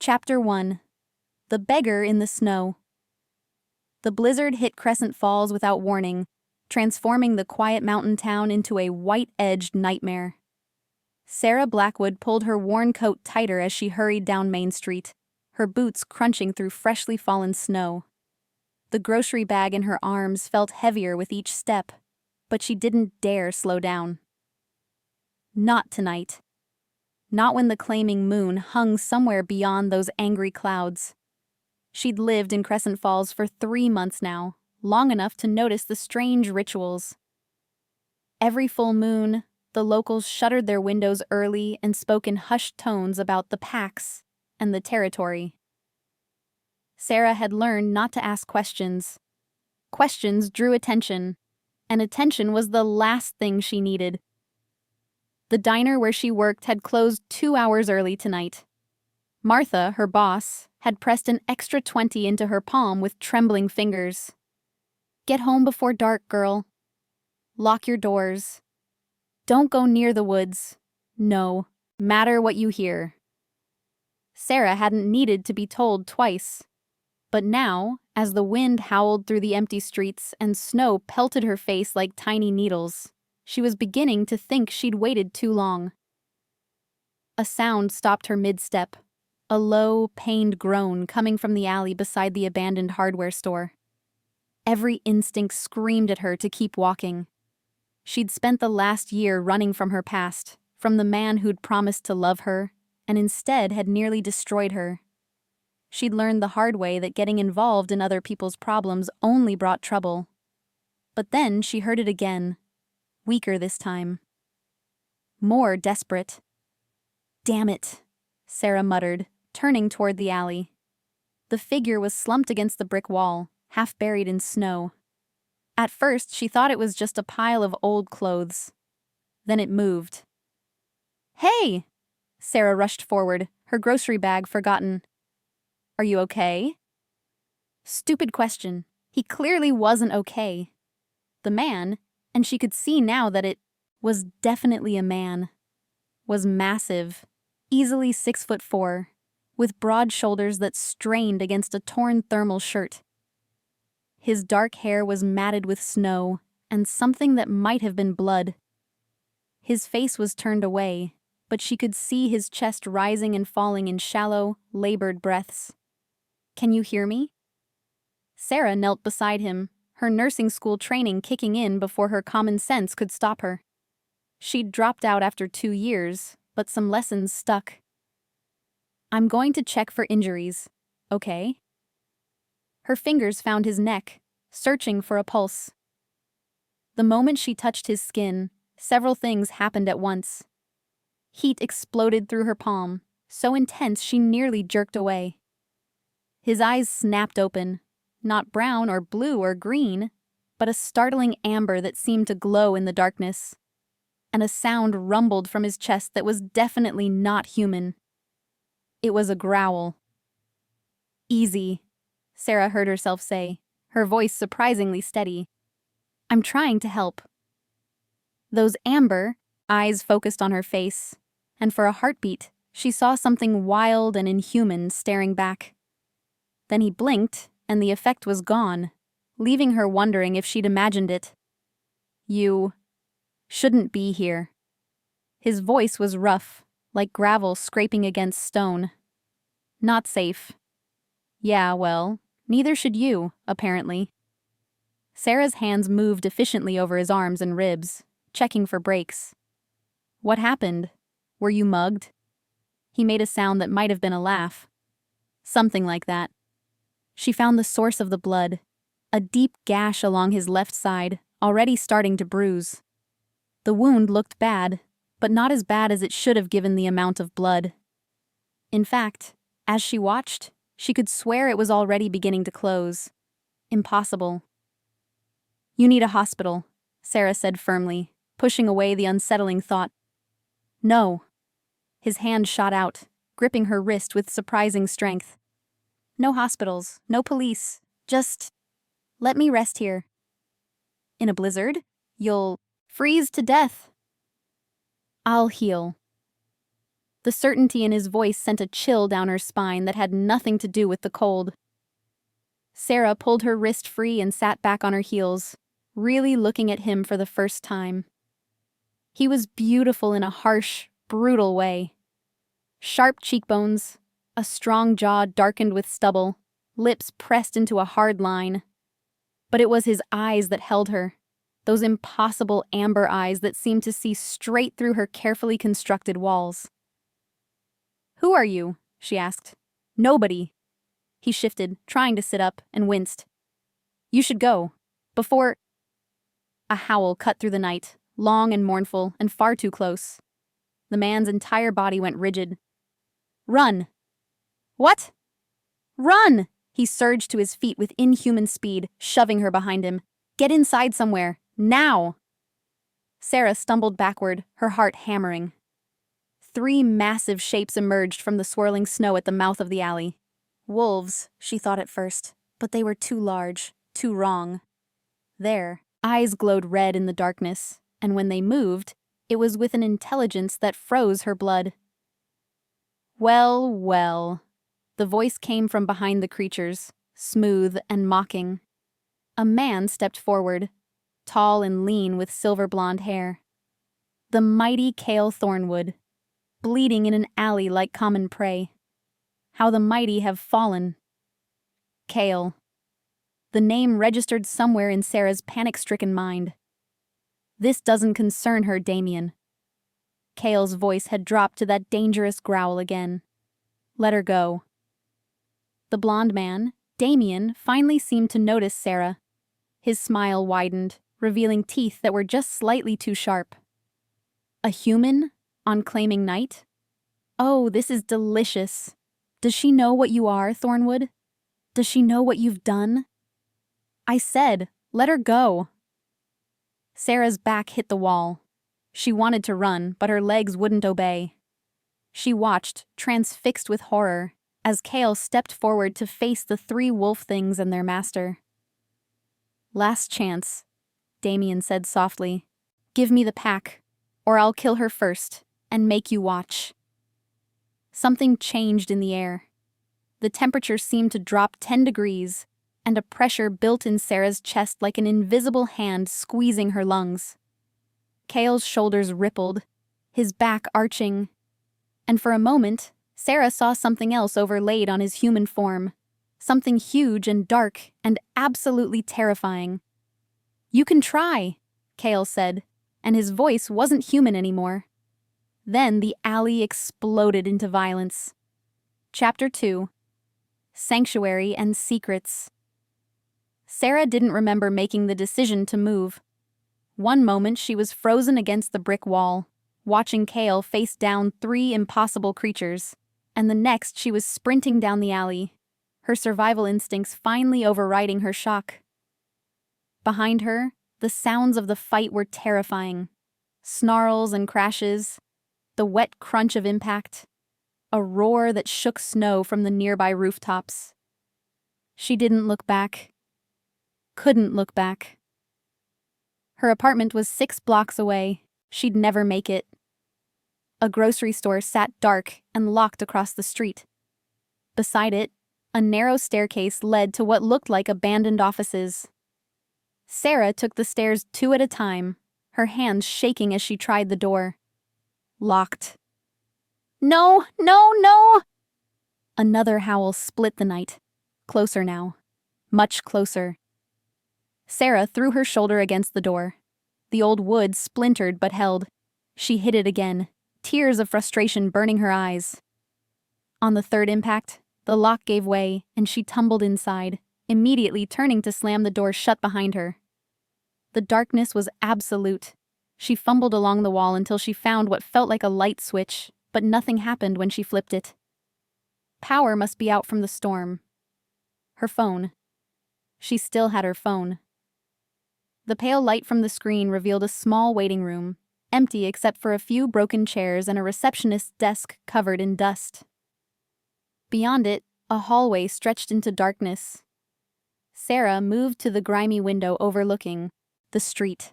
Chapter 1. The Beggar in the Snow. The blizzard hit Crescent Falls without warning, transforming the quiet mountain town into a white-edged nightmare. Sarah Blackwood pulled her worn coat tighter as she hurried down Main Street, her boots crunching through freshly fallen snow. The grocery bag in her arms felt heavier with each step, but she didn't dare slow down. Not tonight. Not when the claiming moon hung somewhere beyond those angry clouds. She'd lived in Crescent Falls for 3 months now, long enough to notice the strange rituals. Every full moon, the locals shuttered their windows early and spoke in hushed tones about the packs and the territory. Sarah had learned not to ask questions. Questions drew attention, and attention was the last thing she needed. The diner where she worked had closed 2 hours early tonight. Martha, her boss, had pressed an extra 20 into her palm with trembling fingers. "Get home before dark, girl. Lock your doors. Don't go near the woods. No matter what you hear." Sarah hadn't needed to be told twice. But now, as the wind howled through the empty streets and snow pelted her face like tiny needles, she was beginning to think she'd waited too long. A sound stopped her mid-step, a low, pained groan coming from the alley beside the abandoned hardware store. Every instinct screamed at her to keep walking. She'd spent the last year running from her past, from the man who'd promised to love her, and instead had nearly destroyed her. She'd learned the hard way that getting involved in other people's problems only brought trouble. But then she heard it again. Weaker this time. More desperate. "Damn it," Sarah muttered, turning toward the alley. The figure was slumped against the brick wall, half buried in snow. At first, she thought it was just a pile of old clothes. Then it moved. "Hey!" Sarah rushed forward, her grocery bag forgotten. "Are you okay?" Stupid question. He clearly wasn't okay. The man, and she could see now that it was definitely a man, was massive, easily 6'4", with broad shoulders that strained against a torn thermal shirt. His dark hair was matted with snow and something that might have been blood. His face was turned away, but she could see his chest rising and falling in shallow, labored breaths. "Can you hear me?" Sarah knelt beside him, her nursing school training kicking in before her common sense could stop her. She'd dropped out after 2 years, but some lessons stuck. "I'm going to check for injuries, okay?" Her fingers found his neck, searching for a pulse. The moment she touched his skin, several things happened at once. Heat exploded through her palm, so intense she nearly jerked away. His eyes snapped open, not brown or blue or green, but a startling amber that seemed to glow in the darkness. And a sound rumbled from his chest that was definitely not human. It was a growl. "Easy," Sarah heard herself say, her voice surprisingly steady. "I'm trying to help." Those amber eyes focused on her face, and for a heartbeat, she saw something wild and inhuman staring back. Then he blinked, and the effect was gone, leaving her wondering if she'd imagined it. "You shouldn't be here." His voice was rough, like gravel scraping against stone. "Not safe." "Yeah, well, neither should you, apparently." Sarah's hands moved efficiently over his arms and ribs, checking for breaks. "What happened? Were you mugged?" He made a sound that might have been a laugh. "Something like that." She found the source of the blood, a deep gash along his left side, already starting to bruise. The wound looked bad, but not as bad as it should have given the amount of blood. In fact, as she watched, she could swear it was already beginning to close. Impossible. "You need a hospital," Sarah said firmly, pushing away the unsettling thought. "No." His hand shot out, gripping her wrist with surprising strength. "No hospitals, no police, just let me rest here." "In a blizzard? You'll freeze to death." "I'll heal." The certainty in his voice sent a chill down her spine that had nothing to do with the cold. Sarah pulled her wrist free and sat back on her heels, really looking at him for the first time. He was beautiful in a harsh, brutal way. Sharp cheekbones, a strong jaw darkened with stubble, lips pressed into a hard line. But it was his eyes that held her, those impossible amber eyes that seemed to see straight through her carefully constructed walls. "Who are you?" she asked. "Nobody." He shifted, trying to sit up, and winced. "You should go. Before—" A howl cut through the night, long and mournful, and far too close. The man's entire body went rigid. "Run!" "What?" "Run!" He surged to his feet with inhuman speed, shoving her behind him. "Get inside somewhere. Now!" Sarah stumbled backward, her heart hammering. 3 massive shapes emerged from the swirling snow at the mouth of the alley. Wolves, she thought at first, but they were too large, too wrong. Their eyes glowed red in the darkness, and when they moved, it was with an intelligence that froze her blood. "Well, well." The voice came from behind the creatures, smooth and mocking. A man stepped forward, tall and lean with silver blonde hair. The mighty Cale Thornwood, bleeding in an alley like common prey. How the mighty have fallen. Cale. The name registered somewhere in Sarah's panic-stricken mind. "This doesn't concern her, Damien." Cale's voice had dropped to that dangerous growl again. "Let her go." The blonde man, Damien, finally seemed to notice Sarah. His smile widened, revealing teeth that were just slightly too sharp. "A human? On claiming night? Oh, this is delicious. Does she know what you are, Thornwood? Does she know what you've done?" "I said, let her go." Sarah's back hit the wall. She wanted to run, but her legs wouldn't obey. She watched, transfixed with horror, as Cale stepped forward to face the 3 wolf things and their master. "Last chance," Damien said softly. "Give me the pack, or I'll kill her first, and make you watch." Something changed in the air. The temperature seemed to drop 10 degrees, and a pressure built in Sarah's chest like an invisible hand squeezing her lungs. Cale's shoulders rippled, his back arching, and for a moment, Sarah saw something else overlaid on his human form, something huge and dark and absolutely terrifying. "You can try," Cale said, and his voice wasn't human anymore. Then the alley exploded into violence. Chapter 2. Sanctuary and Secrets. Sarah didn't remember making the decision to move. One moment she was frozen against the brick wall, watching Cale face down 3 impossible creatures, and the next she was sprinting down the alley, her survival instincts finally overriding her shock. Behind her, the sounds of the fight were terrifying. Snarls and crashes, the wet crunch of impact, a roar that shook snow from the nearby rooftops. She didn't look back. Couldn't look back. Her apartment was 6 blocks away. She'd never make it. A grocery store sat dark and locked across the street. Beside it, a narrow staircase led to what looked like abandoned offices. Sarah took the stairs 2 at a time, her hands shaking as she tried the door. Locked. "No, no, no!" Another howl split the night. Closer now. Much closer. Sarah threw her shoulder against the door. The old wood splintered but held. She hit it again, tears of frustration burning her eyes. On the 3rd impact, the lock gave way and she tumbled inside, immediately turning to slam the door shut behind her. The darkness was absolute. She fumbled along the wall until she found what felt like a light switch, but nothing happened when she flipped it. Power must be out from the storm. Her phone. She still had her phone. The pale light from the screen revealed a small waiting room, empty except for a few broken chairs and a receptionist's desk covered in dust. Beyond it, a hallway stretched into darkness. Sarah moved to the grimy window overlooking the street.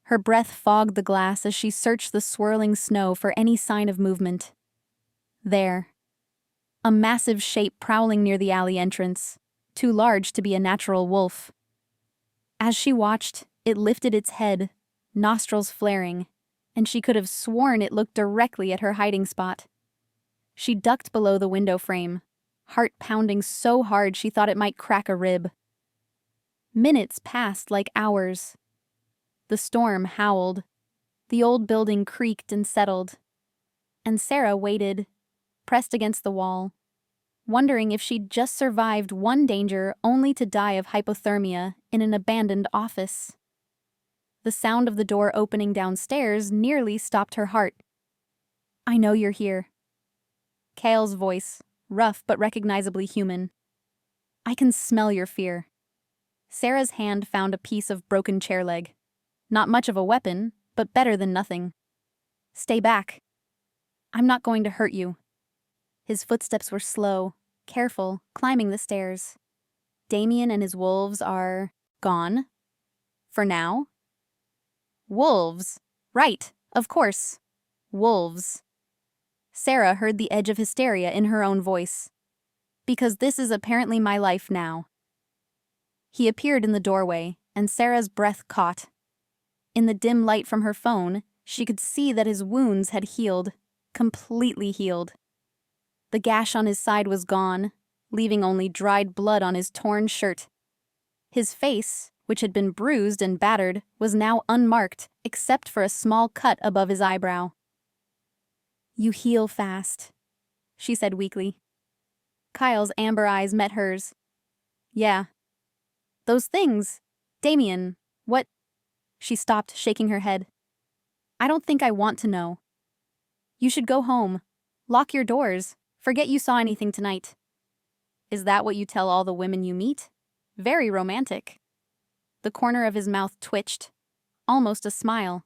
Her breath fogged the glass as she searched the swirling snow for any sign of movement. There. A massive shape prowling near the alley entrance, too large to be a natural wolf. As she watched, it lifted its head, nostrils flaring, and she could have sworn it looked directly at her hiding spot. She ducked below the window frame, heart pounding so hard she thought it might crack a rib. Minutes passed like hours. The storm howled. The old building creaked and settled. And Sarah waited, pressed against the wall, wondering if she'd just survived one danger only to die of hypothermia in an abandoned office. The sound of the door opening downstairs nearly stopped her heart. "I know you're here." Cale's voice, rough but recognizably human. "I can smell your fear." Sarah's hand found a piece of broken chair leg. Not much of a weapon, but better than nothing. "Stay back. I'm not going to hurt you." His footsteps were slow, careful, climbing the stairs. Damien and his wolves are gone? For now? Wolves. Right, of course. Wolves. Sarah heard the edge of hysteria in her own voice. "Because this is apparently my life now." He appeared in the doorway, and Sarah's breath caught. In the dim light from her phone, she could see that his wounds had healed, completely healed. The gash on his side was gone, leaving only dried blood on his torn shirt. His face, which had been bruised and battered, was now unmarked, except for a small cut above his eyebrow. "You heal fast," she said weakly. Kyle's amber eyes met hers. "Yeah. Those things. Damien, what?" She stopped, shaking her head. "I don't think I want to know. You should go home. Lock your doors. Forget you saw anything tonight." "Is that what you tell all the women you meet? Very romantic." The corner of his mouth twitched. Almost a smile.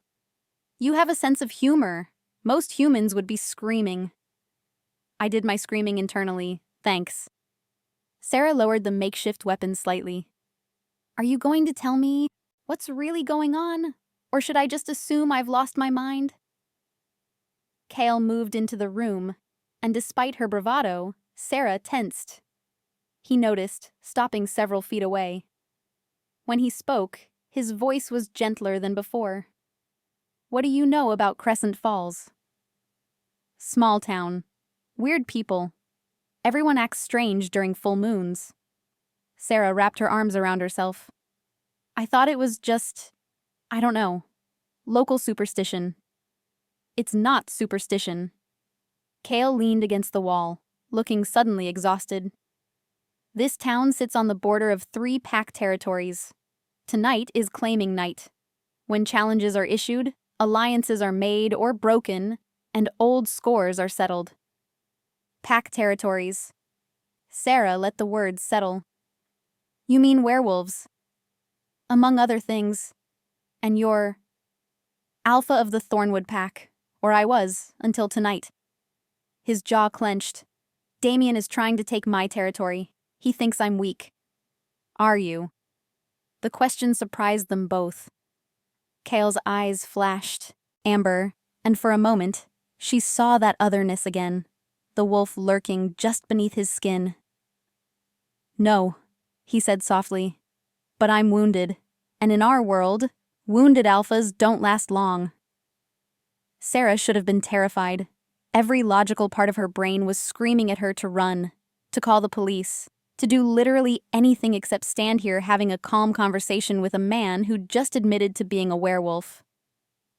"You have a sense of humor. Most humans would be screaming." "I did my screaming internally, thanks." Sarah lowered the makeshift weapon slightly. "Are you going to tell me what's really going on? Or should I just assume I've lost my mind?" Cale moved into the room, and despite her bravado, Sarah tensed. He noticed, stopping several feet away. When he spoke, his voice was gentler than before. "What do you know about Crescent Falls?" "Small town. Weird people. Everyone acts strange during full moons." Sarah wrapped her arms around herself. "I thought it was just, I don't know, local superstition." "It's not superstition." Cale leaned against the wall, looking suddenly exhausted. "This town sits on the border of 3 pack territories. Tonight is claiming night. When challenges are issued, alliances are made or broken, and old scores are settled. Pack territories." Sarah let the words settle. "You mean werewolves?" "Among other things. And you're Alpha of the Thornwood Pack, or I was, until tonight." His jaw clenched. "Damien is trying to take my territory. He thinks I'm weak." "Are you?" The question surprised them both. Cale's eyes flashed, amber, and for a moment, she saw that otherness again, the wolf lurking just beneath his skin. "No," he said softly, "but I'm wounded, and in our world, wounded alphas don't last long." Sarah should have been terrified. Every logical part of her brain was screaming at her to run, to call the police, to do literally anything except stand here having a calm conversation with a man who'd just admitted to being a werewolf.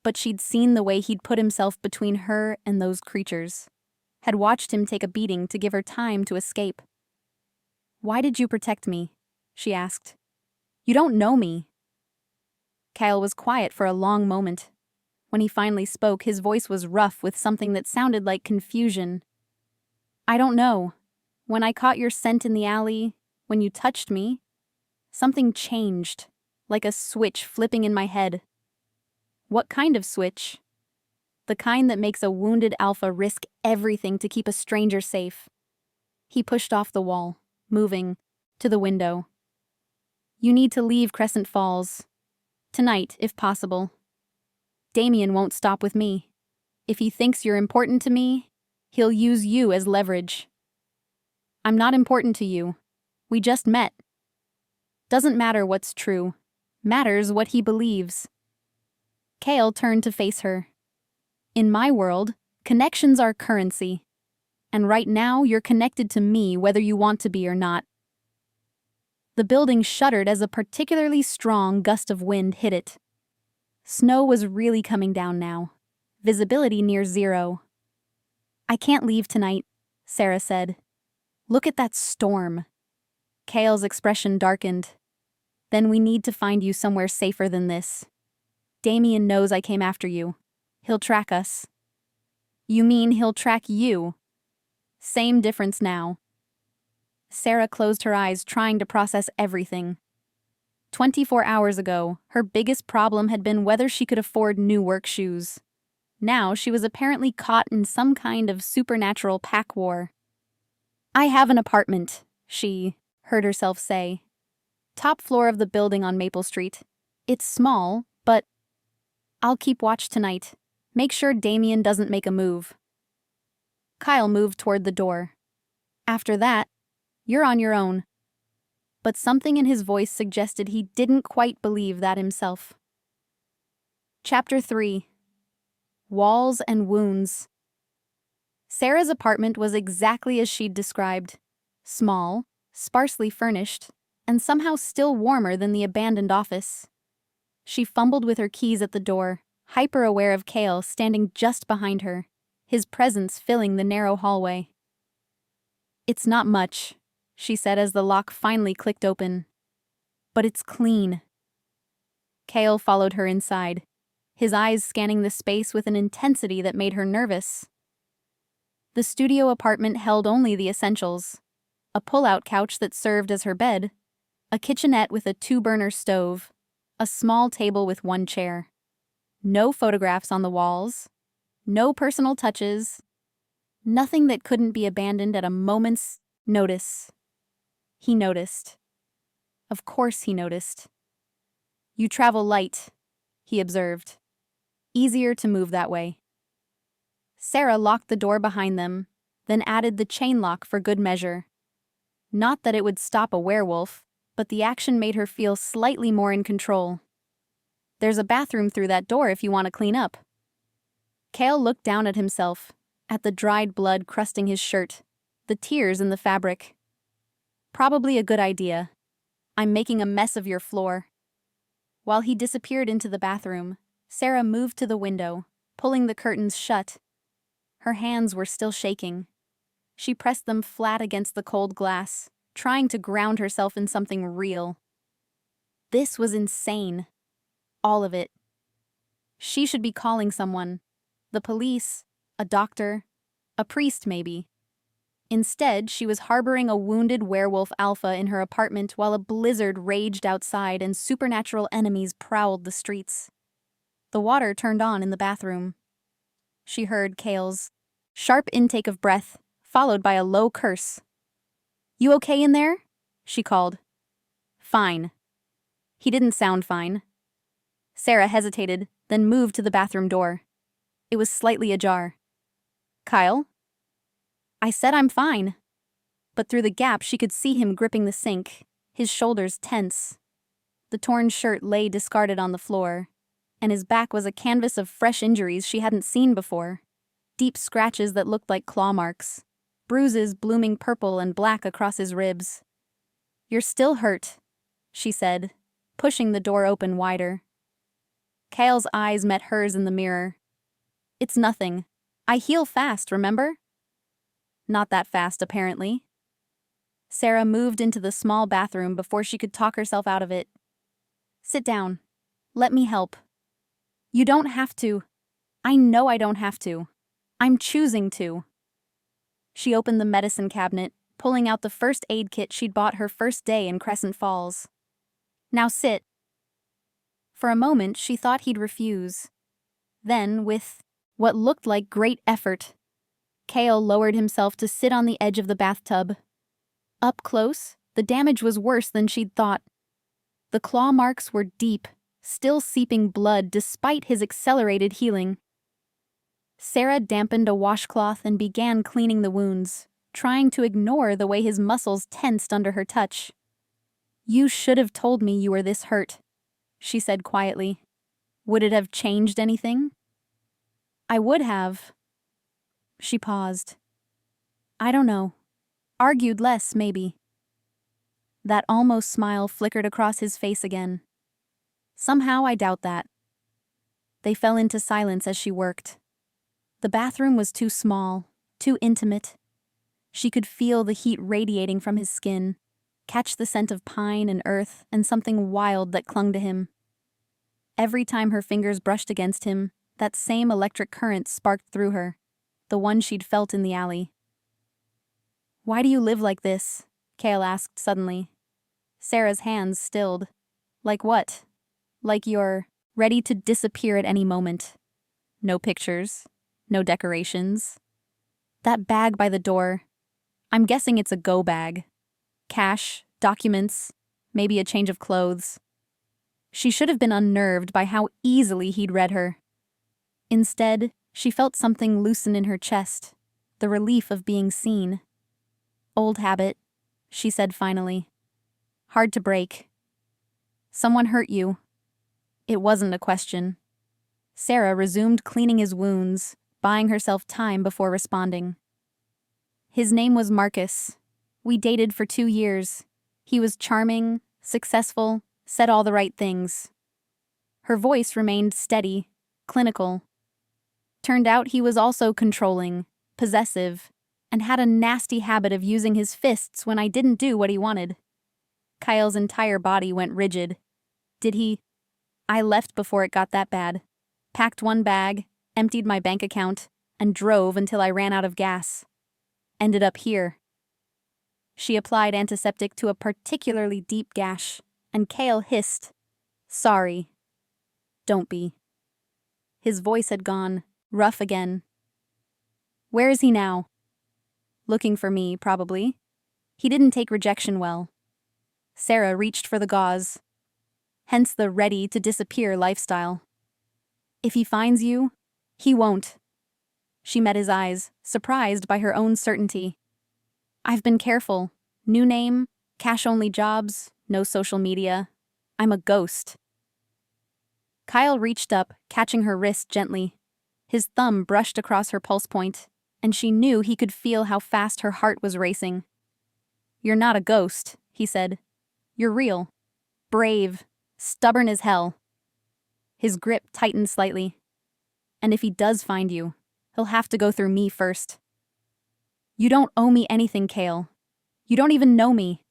But she'd seen the way he'd put himself between her and those creatures, had watched him take a beating to give her time to escape. "Why did you protect me?" she asked. "You don't know me." Kyle was quiet for a long moment. When he finally spoke, his voice was rough with something that sounded like confusion. "I don't know. When I caught your scent in the alley, when you touched me, something changed, like a switch flipping in my head." "What kind of switch?" "The kind that makes a wounded alpha risk everything to keep a stranger safe." He pushed off the wall, moving to the window. "You need to leave Crescent Falls. Tonight, if possible. Damien won't stop with me. If he thinks you're important to me, he'll use you as leverage. I'm not important to you. We just met. Doesn't matter what's true. Matters what he believes. Kale turned to face her. In my world, connections are currency. And right now, you're connected to me whether you want to be or not. The building shuddered as a particularly strong gust of wind hit it. Snow was really coming down now. Visibility near zero. I can't leave tonight, Sarah said. Look at that storm. Kale's expression darkened. Then we need to find you somewhere safer than this. Damien knows I came after you. He'll track us. You mean he'll track you? Same difference now. Sarah closed her eyes, trying to process everything. 24 hours ago, her biggest problem had been whether she could afford new work shoes. Now she was apparently caught in some kind of supernatural pack war. I have an apartment, she heard herself say. Top floor of the building on Maple Street. It's small, but I'll keep watch tonight. Make sure Damien doesn't make a move. Kyle moved toward the door. After that, you're on your own. But something in his voice suggested he didn't quite believe that himself. Chapter 3. Walls and Wounds. Sarah's apartment was exactly as she'd described. Small, sparsely furnished, and somehow still warmer than the abandoned office. She fumbled with her keys at the door, hyper-aware of Kale standing just behind her, his presence filling the narrow hallway. It's not much, she said as the lock finally clicked open. But it's clean. Kale followed her inside, his eyes scanning the space with an intensity that made her nervous. The studio apartment held only the essentials: a pull-out couch that served as her bed, a kitchenette with a 2-burner stove, a small table with 1 chair. No photographs on the walls, no personal touches, nothing that couldn't be abandoned at a moment's notice. He noticed. Of course he noticed. You travel light, he observed. Easier to move that way. Sarah locked the door behind them, then added the chain lock for good measure. Not that it would stop a werewolf, but the action made her feel slightly more in control. There's a bathroom through that door if you want to clean up. Kale looked down at himself, at the dried blood crusting his shirt, the tears in the fabric. Probably a good idea. I'm making a mess of your floor. While he disappeared into the bathroom, Sarah moved to the window, pulling the curtains shut. Her hands were still shaking. She pressed them flat against the cold glass, trying to ground herself in something real. This was insane. All of it. She should be calling someone. The police, a doctor, a priest maybe. Instead, she was harboring a wounded werewolf alpha in her apartment while a blizzard raged outside and supernatural enemies prowled the streets. The water turned on in the bathroom. She heard Kale's sharp intake of breath, followed by a low curse. You okay in there? She called. Fine. He didn't sound fine. Sarah hesitated, then moved to the bathroom door. It was slightly ajar. Kyle? I said I'm fine. But through the gap she could see him gripping the sink, his shoulders tense. The torn shirt lay discarded on the floor, and his back was a canvas of fresh injuries she hadn't seen before. Deep scratches that looked like claw marks, bruises blooming purple and black across his ribs. You're still hurt, she said, pushing the door open wider. Kale's eyes met hers in the mirror. It's nothing. I heal fast, remember? Not that fast, apparently. Sarah moved into the small bathroom before she could talk herself out of it. Sit down. Let me help. You don't have to. I know I don't have to. I'm choosing to. She opened the medicine cabinet, pulling out the first aid kit she'd bought her first day in Crescent Falls. Now sit. For a moment, she thought he'd refuse. Then, with what looked like great effort, Kale lowered himself to sit on the edge of the bathtub. Up close, the damage was worse than she'd thought. The claw marks were deep, still seeping blood despite his accelerated healing. Sarah dampened a washcloth and began cleaning the wounds, trying to ignore the way his muscles tensed under her touch. "You should have told me you were this hurt," she said quietly. "Would it have changed anything?" "I would have." She paused. "I don't know. Argued less, maybe." That almost smile flickered across his face again. "Somehow I doubt that." They fell into silence as she worked. The bathroom was too small, too intimate. She could feel the heat radiating from his skin, catch the scent of pine and earth and something wild that clung to him. Every time her fingers brushed against him, that same electric current sparked through her, the one she'd felt in the alley. "Why do you live like this?" Cale asked suddenly. Sarah's hands stilled. "Like what? Like you're ready to disappear at any moment. No pictures, no decorations. That bag by the door, I'm guessing it's a go bag. Cash, documents, maybe a change of clothes." She should have been unnerved by how easily he'd read her. Instead, she felt something loosen in her chest, the relief of being seen. "Old habit," she said finally. "Hard to break." "Someone hurt you." It wasn't a question. Sarah resumed cleaning his wounds, buying herself time before responding. "His name was Marcus. We dated for 2 years. He was charming, successful, said all the right things." Her voice remained steady, clinical. "Turned out he was also controlling, possessive, and had a nasty habit of using his fists when I didn't do what he wanted." Kyle's entire body went rigid. "Did he?" "I left before it got that bad. Packed one bag, emptied my bank account, and drove until I ran out of gas. Ended up here." She applied antiseptic to a particularly deep gash, and Cale hissed, "Sorry." "Don't be." His voice had gone, rough again. "Where is he now?" "Looking for me, probably. He didn't take rejection well." Sarah reached for the gauze. Hence the ready-to-disappear lifestyle. "If he finds you, he won't." She met his eyes, surprised by her own certainty. "I've been careful. New name, cash-only jobs, no social media. I'm a ghost." Kyle reached up, catching her wrist gently. His thumb brushed across her pulse point, and she knew he could feel how fast her heart was racing. "You're not a ghost," he said. "You're real. Brave. Stubborn as hell." His grip tightened slightly. "And if he does find you, he'll have to go through me first." "You don't owe me anything, Cale. You don't even know me."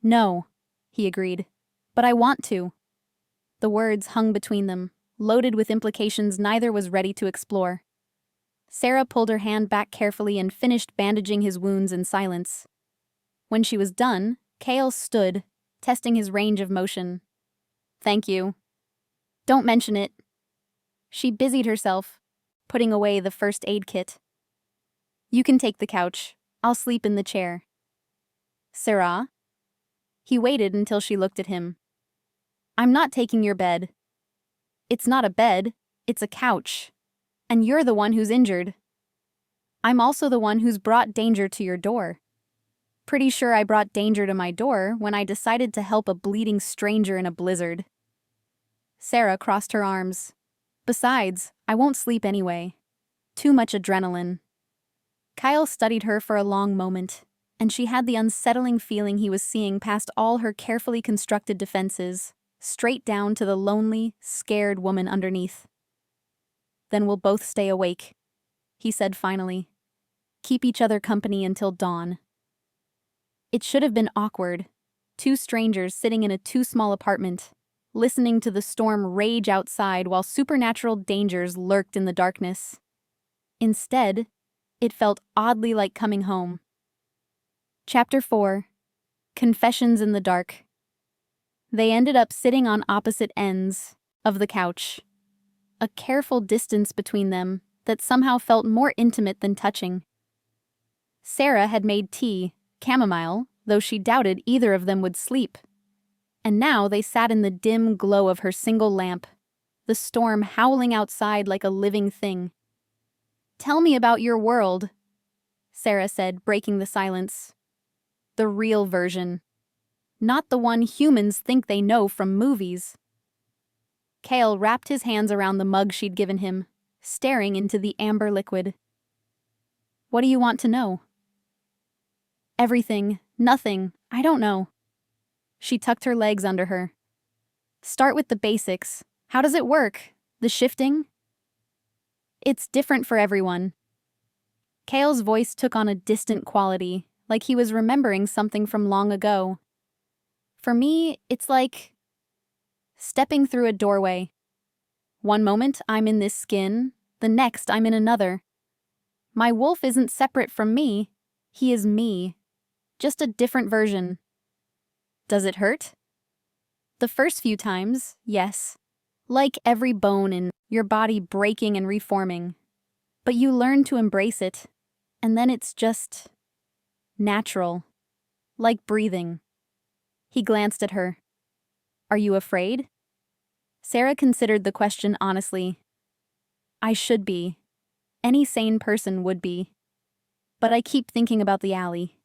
"No," he agreed. "But I want to." The words hung between them, loaded with implications neither was ready to explore. Sarah pulled her hand back carefully and finished bandaging his wounds in silence. When she was done, Cale stood, testing his range of motion. "Thank you." "Don't mention it." She busied herself, putting away the first aid kit. "You can take the couch. I'll sleep in the chair." "Sarah?" He waited until she looked at him. "I'm not taking your bed." "It's not a bed, it's a couch. And you're the one who's injured." "I'm also the one who's brought danger to your door." "Pretty sure I brought danger to my door when I decided to help a bleeding stranger in a blizzard." Sarah crossed her arms. "Besides, I won't sleep anyway. Too much adrenaline." Kyle studied her for a long moment, and she had the unsettling feeling he was seeing past all her carefully constructed defenses, straight down to the lonely, scared woman underneath. "Then we'll both stay awake," he said finally. "Keep each other company until dawn." It should have been awkward. 2 strangers sitting in a too small apartment, listening to the storm rage outside while supernatural dangers lurked in the darkness. Instead, it felt oddly like coming home. Chapter 4. Confessions in the Dark. They ended up sitting on opposite ends of the couch. A careful distance between them that somehow felt more intimate than touching. Sarah had made tea, chamomile, though she doubted either of them would sleep. And now they sat in the dim glow of her single lamp, the storm howling outside like a living thing. "Tell me about your world," Sarah said, breaking the silence. "The real version. Not the one humans think they know from movies." Cale wrapped his hands around the mug she'd given him, staring into the amber liquid. "What do you want to know?" "Everything. Nothing. I don't know." She tucked her legs under her. "Start with the basics. How does it work? The shifting?" "It's different for everyone." Cale's voice took on a distant quality, like he was remembering something from long ago. "For me, it's like stepping through a doorway. One moment I'm in this skin, the next I'm in another. My wolf isn't separate from me. He is me. Just a different version." "Does it hurt?" "The first few times, yes. Like every bone in your body breaking and reforming. But you learn to embrace it, and then it's just natural. Like breathing." He glanced at her. "Are you afraid?" Sarah considered the question honestly. "I should be. Any sane person would be. But I keep thinking about the alley.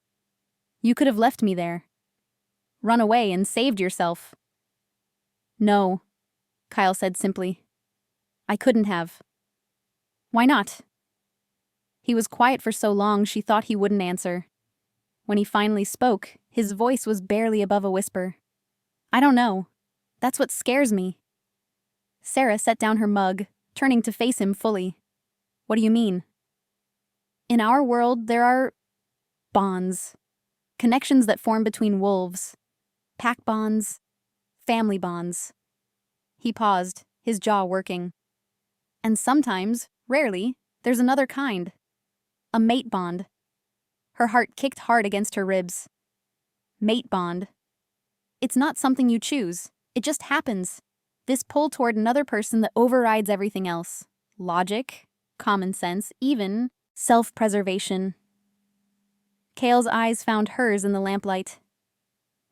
You could have left me there. Run away and saved yourself." "No," Kyle said simply. "I couldn't have." "Why not?" He was quiet for so long she thought he wouldn't answer. When he finally spoke, his voice was barely above a whisper. "I don't know. That's what scares me." Sarah set down her mug, turning to face him fully. "What do you mean?" "In our world, there are bonds. Connections that form between wolves. Pack bonds. Family bonds." He paused, his jaw working. "And sometimes, rarely, there's another kind. A mate bond." Her heart kicked hard against her ribs. "Mate bond. It's not something you choose. It just happens. This pull toward another person that overrides everything else. Logic, common sense, even self-preservation." Cale's eyes found hers in the lamplight.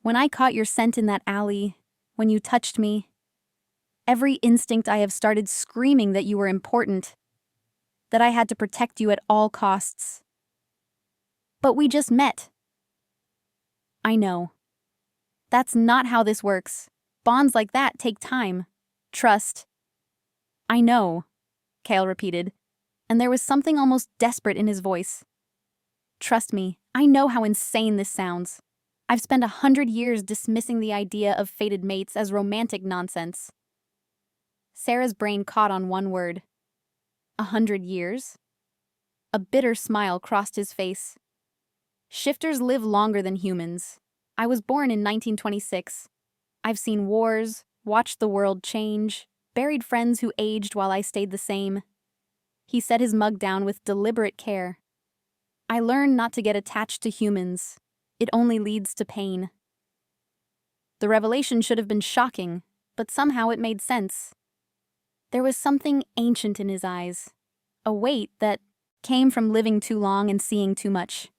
"When I caught your scent in that alley, when you touched me, every instinct I have started screaming that you were important, that I had to protect you at all costs. But we just met." "I know. That's not how this works. Bonds like that take time. Trust." "I know," Cale repeated, and there was something almost desperate in his voice. "Trust me, I know how insane this sounds. I've spent 100 years dismissing the idea of fated mates as romantic nonsense." Sarah's brain caught on one word. 100 years? A bitter smile crossed his face. "Shifters live longer than humans. I was born in 1926. I've seen wars, watched the world change, buried friends who aged while I stayed the same." He set his mug down with deliberate care. "I learned not to get attached to humans. It only leads to pain." The revelation should have been shocking, but somehow it made sense. There was something ancient in his eyes, a weight that came from living too long and seeing too much.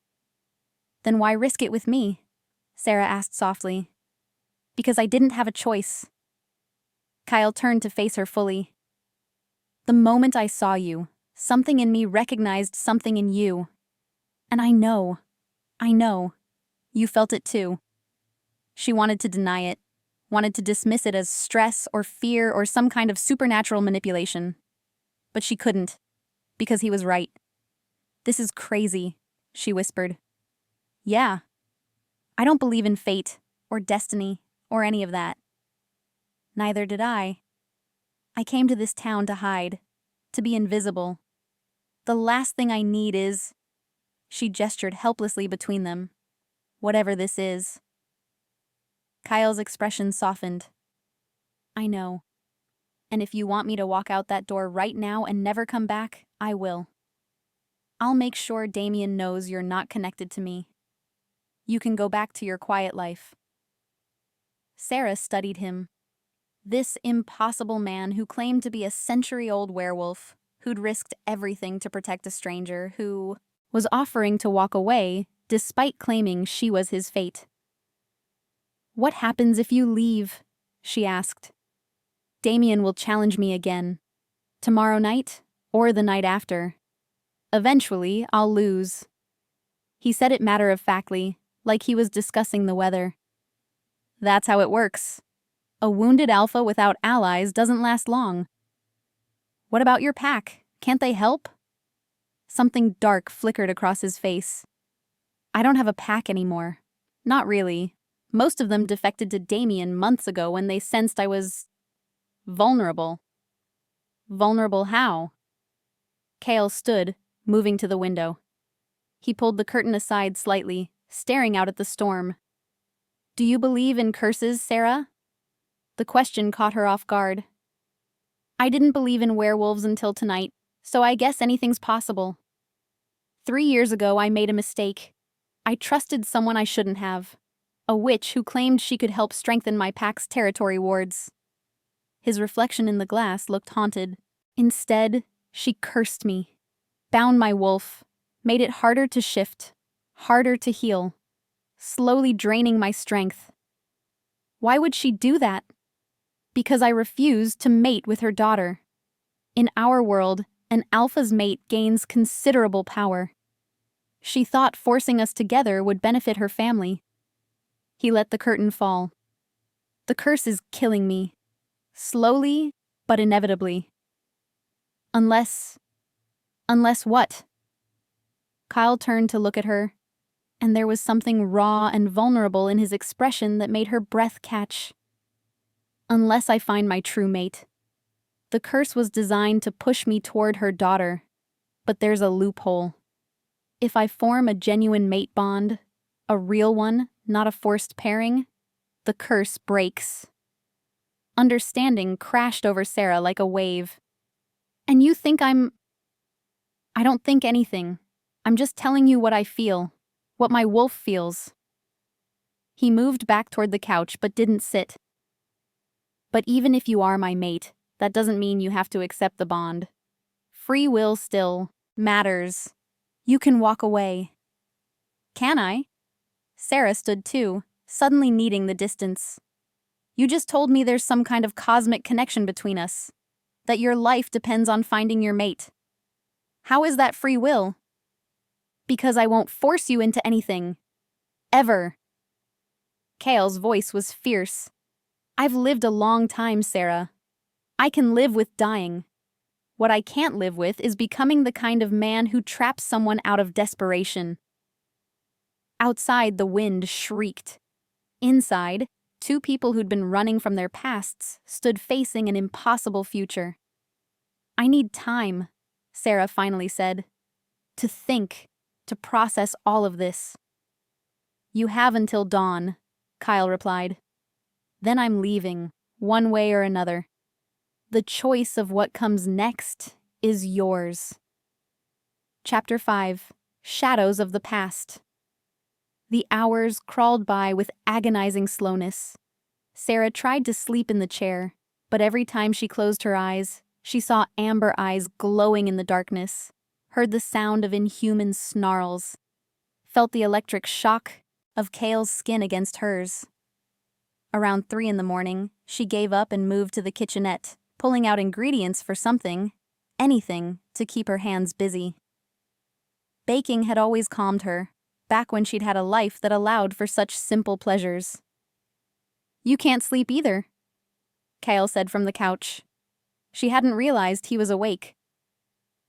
"Then why risk it with me?" Sarah asked softly. "Because I didn't have a choice." Kyle turned to face her fully. "The moment I saw you, something in me recognized something in you. And I know, you felt it too." She wanted to deny it, wanted to dismiss it as stress or fear or some kind of supernatural manipulation. But she couldn't, because he was right. "This is crazy," she whispered. "Yeah. I don't believe in fate, or destiny, or any of that." "Neither did I. I came to this town to hide, to be invisible. The last thing I need is—" She gestured helplessly between them. "Whatever this is." Kyle's expression softened. "I know. And if you want me to walk out that door right now and never come back, I will. I'll make sure Damien knows you're not connected to me. You can go back to your quiet life." Sarah studied him. This impossible man who claimed to be a century-old werewolf, who'd risked everything to protect a stranger, who was offering to walk away despite claiming she was his fate. "What happens if you leave?" she asked. "Damien will challenge me again. Tomorrow night, or the night after. Eventually, I'll lose." He said it matter-of-factly, like he was discussing the weather. "That's how it works. A wounded alpha without allies doesn't last long." "What about your pack? Can't they help?" Something dark flickered across his face. "I don't have a pack anymore. Not really. Most of them defected to Damien months ago when they sensed I was vulnerable." "Vulnerable how?" Cale stood, moving to the window. He pulled the curtain aside slightly, staring out at the storm. "Do you believe in curses, Sarah?" The question caught her off guard. "I didn't believe in werewolves until tonight, so I guess anything's possible. 3 years ago, I made a mistake. I trusted someone I shouldn't have. A witch who claimed she could help strengthen my pack's territory wards." His reflection in the glass looked haunted. "Instead, she cursed me, bound my wolf, made it harder to shift, harder to heal, slowly draining my strength. Why would she do that? Because I refused to mate with her daughter. In our world, an alpha's mate gains considerable power. She thought forcing us together would benefit her family." He let the curtain fall. "The curse is killing me. Slowly, but inevitably. Unless what?" Kyle turned to look at her, and there was something raw and vulnerable in his expression that made her breath catch. "Unless I find my true mate. The curse was designed to push me toward her daughter, but there's a loophole. If I form a genuine mate bond, a real one, not a forced pairing, the curse breaks." Understanding crashed over Sarah like a wave. "And you think I don't think anything. I'm just telling you what I feel, what my wolf feels." He moved back toward the couch but didn't sit. "But even if you are my mate, that doesn't mean you have to accept the bond. Free will still matters. You can walk away." "Can I?" Sarah stood too, suddenly needing the distance. "You just told me there's some kind of cosmic connection between us, that your life depends on finding your mate. How is that free will?" "Because I won't force you into anything. Ever." Cale's voice was fierce. "I've lived a long time, Sarah. I can live with dying. What I can't live with is becoming the kind of man who traps someone out of desperation." Outside, the wind shrieked. Inside, two people who'd been running from their pasts stood facing an impossible future. "I need time," Sarah finally said. "To think, to process all of this." "You have until dawn," Kyle replied. "Then I'm leaving, one way or another. The choice of what comes next is yours." Chapter 5: Shadows of the Past. The hours crawled by with agonizing slowness. Sarah tried to sleep in the chair, but every time she closed her eyes, she saw amber eyes glowing in the darkness, heard the sound of inhuman snarls, felt the electric shock of Cale's skin against hers. Around 3 in the morning, she gave up and moved to the kitchenette, pulling out ingredients for something, anything, to keep her hands busy. Baking had always calmed her, back when she'd had a life that allowed for such simple pleasures. "You can't sleep either," Cale said from the couch. She hadn't realized he was awake.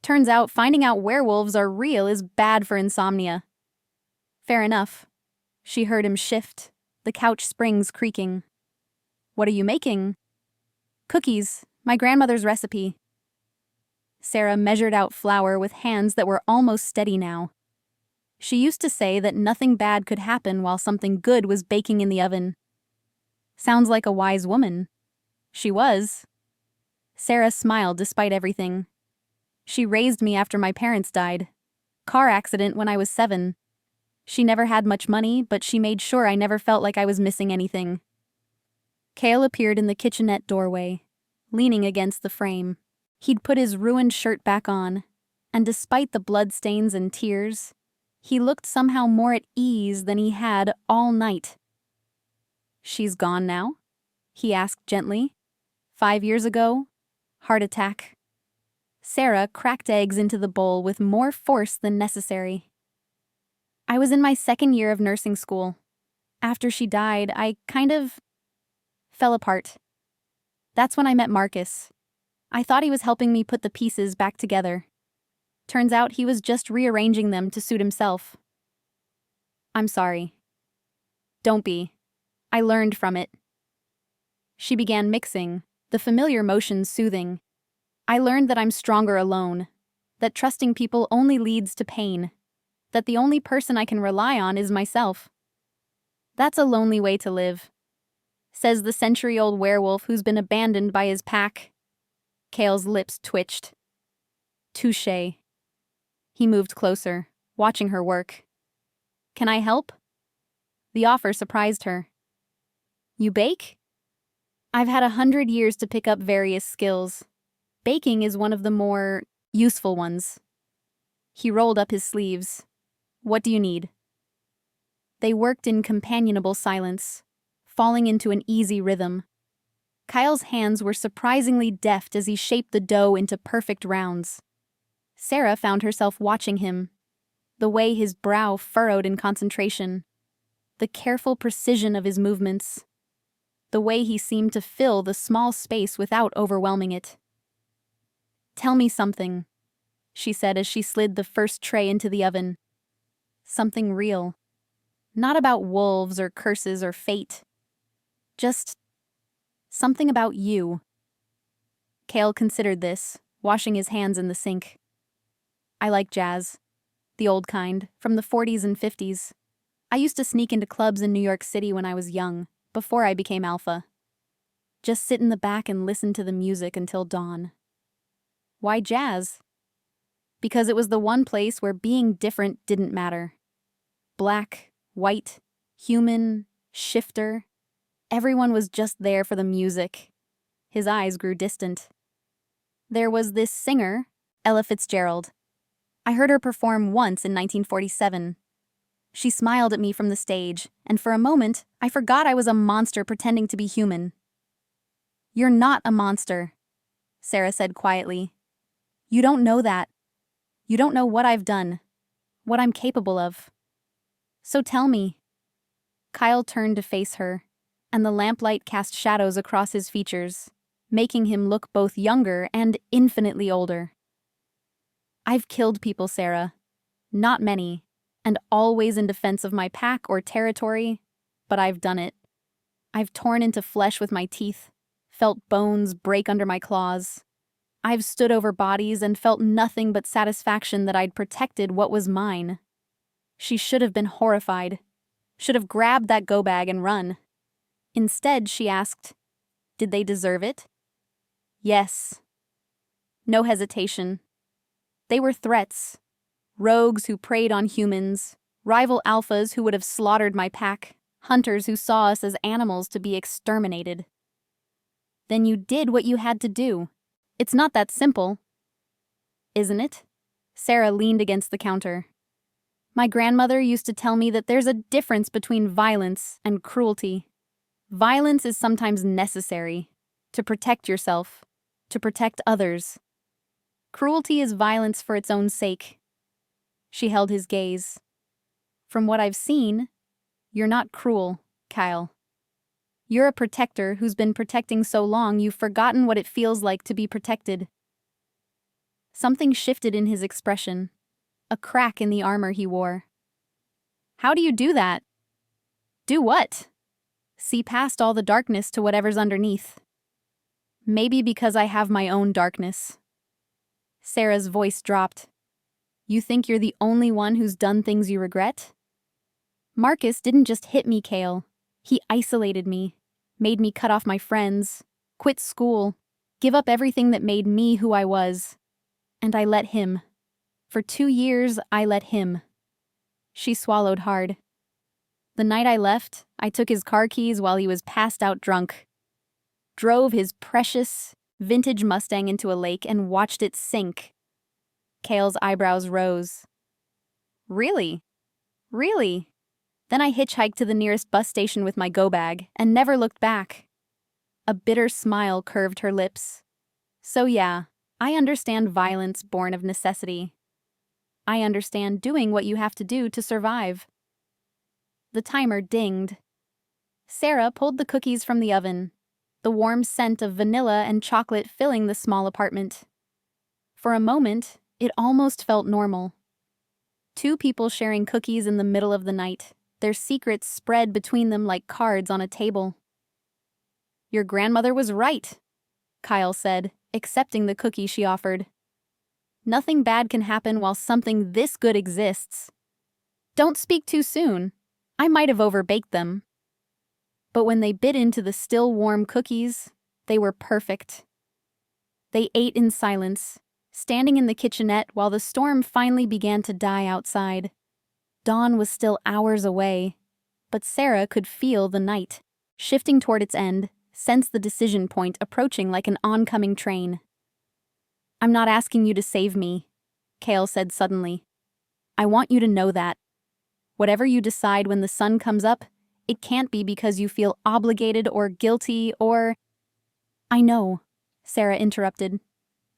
"Turns out finding out werewolves are real is bad for insomnia." "Fair enough." She heard him shift, the couch springs creaking. "What are you making?" "Cookies, my grandmother's recipe." Sarah measured out flour with hands that were almost steady now. She used to say that nothing bad could happen while something good was baking in the oven. Sounds like a wise woman. She was. Sarah smiled despite everything. "She raised me after my parents died. Car accident when I was 7. She never had much money, but she made sure I never felt like I was missing anything." Cale appeared in the kitchenette doorway, leaning against the frame. He'd put his ruined shirt back on, and despite the bloodstains and tears, he looked somehow more at ease than he had all night. She's gone now? He asked gently. 5 years ago, heart attack. Sarah cracked eggs into the bowl with more force than necessary. I was in my second year of nursing school. After she died, I kind of fell apart. That's when I met Marcus. I thought he was helping me put the pieces back together. Turns out he was just rearranging them to suit himself. I'm sorry. Don't be. I learned from it. She began mixing, the familiar motions soothing. I learned that I'm stronger alone, that trusting people only leads to pain, that the only person I can rely on is myself. That's a lonely way to live, says the century-old werewolf who's been abandoned by his pack. Cale's lips twitched. Touché. He moved closer, watching her work. Can I help? The offer surprised her. You bake? I've had 100 years to pick up various skills. Baking is one of the more useful ones. He rolled up his sleeves. What do you need? They worked in companionable silence, falling into an easy rhythm. Kyle's hands were surprisingly deft as he shaped the dough into perfect rounds. Sarah found herself watching him, the way his brow furrowed in concentration, the careful precision of his movements, the way he seemed to fill the small space without overwhelming it. Tell me something, she said as she slid the first tray into the oven. Something real. Not about wolves or curses or fate. Just something about you. Cale considered this, washing his hands in the sink. I like jazz. The old kind, from the 40s and 50s. I used to sneak into clubs in New York City when I was young, before I became alpha. Just sit in the back and listen to the music until dawn. Why jazz? Because it was the one place where being different didn't matter. Black, white, human, shifter. Everyone was just there for the music. His eyes grew distant. There was this singer, Ella Fitzgerald. I heard her perform once in 1947. She smiled at me from the stage, and for a moment, I forgot I was a monster pretending to be human. You're not a monster, Sarah said quietly. You don't know that. You don't know what I've done, what I'm capable of. So tell me. Kyle turned to face her, and the lamplight cast shadows across his features, making him look both younger and infinitely older. I've killed people, Sarah. Not many, and always in defense of my pack or territory, but I've done it. I've torn into flesh with my teeth, felt bones break under my claws. I've stood over bodies and felt nothing but satisfaction that I'd protected what was mine. She should have been horrified, should have grabbed that go bag and run. Instead, she asked, did they deserve it? Yes. No hesitation. They were threats. Rogues who preyed on humans, rival alphas who would have slaughtered my pack, hunters who saw us as animals to be exterminated. Then you did what you had to do. It's not that simple. Isn't it? Sarah leaned against the counter. My grandmother used to tell me that there's a difference between violence and cruelty. Violence is sometimes necessary to protect yourself, to protect others. Cruelty is violence for its own sake. She held his gaze. From what I've seen, you're not cruel, Kyle. You're a protector who's been protecting so long you've forgotten what it feels like to be protected. Something shifted in his expression, a crack in the armor he wore. How do you do that? Do what? See past all the darkness to whatever's underneath. Maybe because I have my own darkness. Sarah's voice dropped. You think you're the only one who's done things you regret? Marcus didn't just hit me, Cale. He isolated me, made me cut off my friends, quit school, give up everything that made me who I was. And I let him. For 2 years, I let him. She swallowed hard. The night I left, I took his car keys while he was passed out drunk. Drove his precious, vintage Mustang into a lake and watched it sink. Cale's eyebrows rose. Really? Really? Then I hitchhiked to the nearest bus station with my go-bag and never looked back. A bitter smile curved her lips. So yeah, I understand violence born of necessity. I understand doing what you have to do to survive. The timer dinged. Sarah pulled the cookies from the oven, the warm scent of vanilla and chocolate filling the small apartment. For a moment, it almost felt normal. Two people sharing cookies in the middle of the night, their secrets spread between them like cards on a table. Your grandmother was right, Kyle said, accepting the cookie she offered. Nothing bad can happen while something this good exists. Don't speak too soon. I might have overbaked them. But when they bit into the still warm cookies, they were perfect. They ate in silence, standing in the kitchenette while the storm finally began to die outside. Dawn was still hours away, but Sarah could feel the night, shifting toward its end, sense the decision point approaching like an oncoming train. I'm not asking you to save me, Cale said suddenly. I want you to know that. Whatever you decide when the sun comes up, it can't be because you feel obligated or guilty or… I know, Sarah interrupted.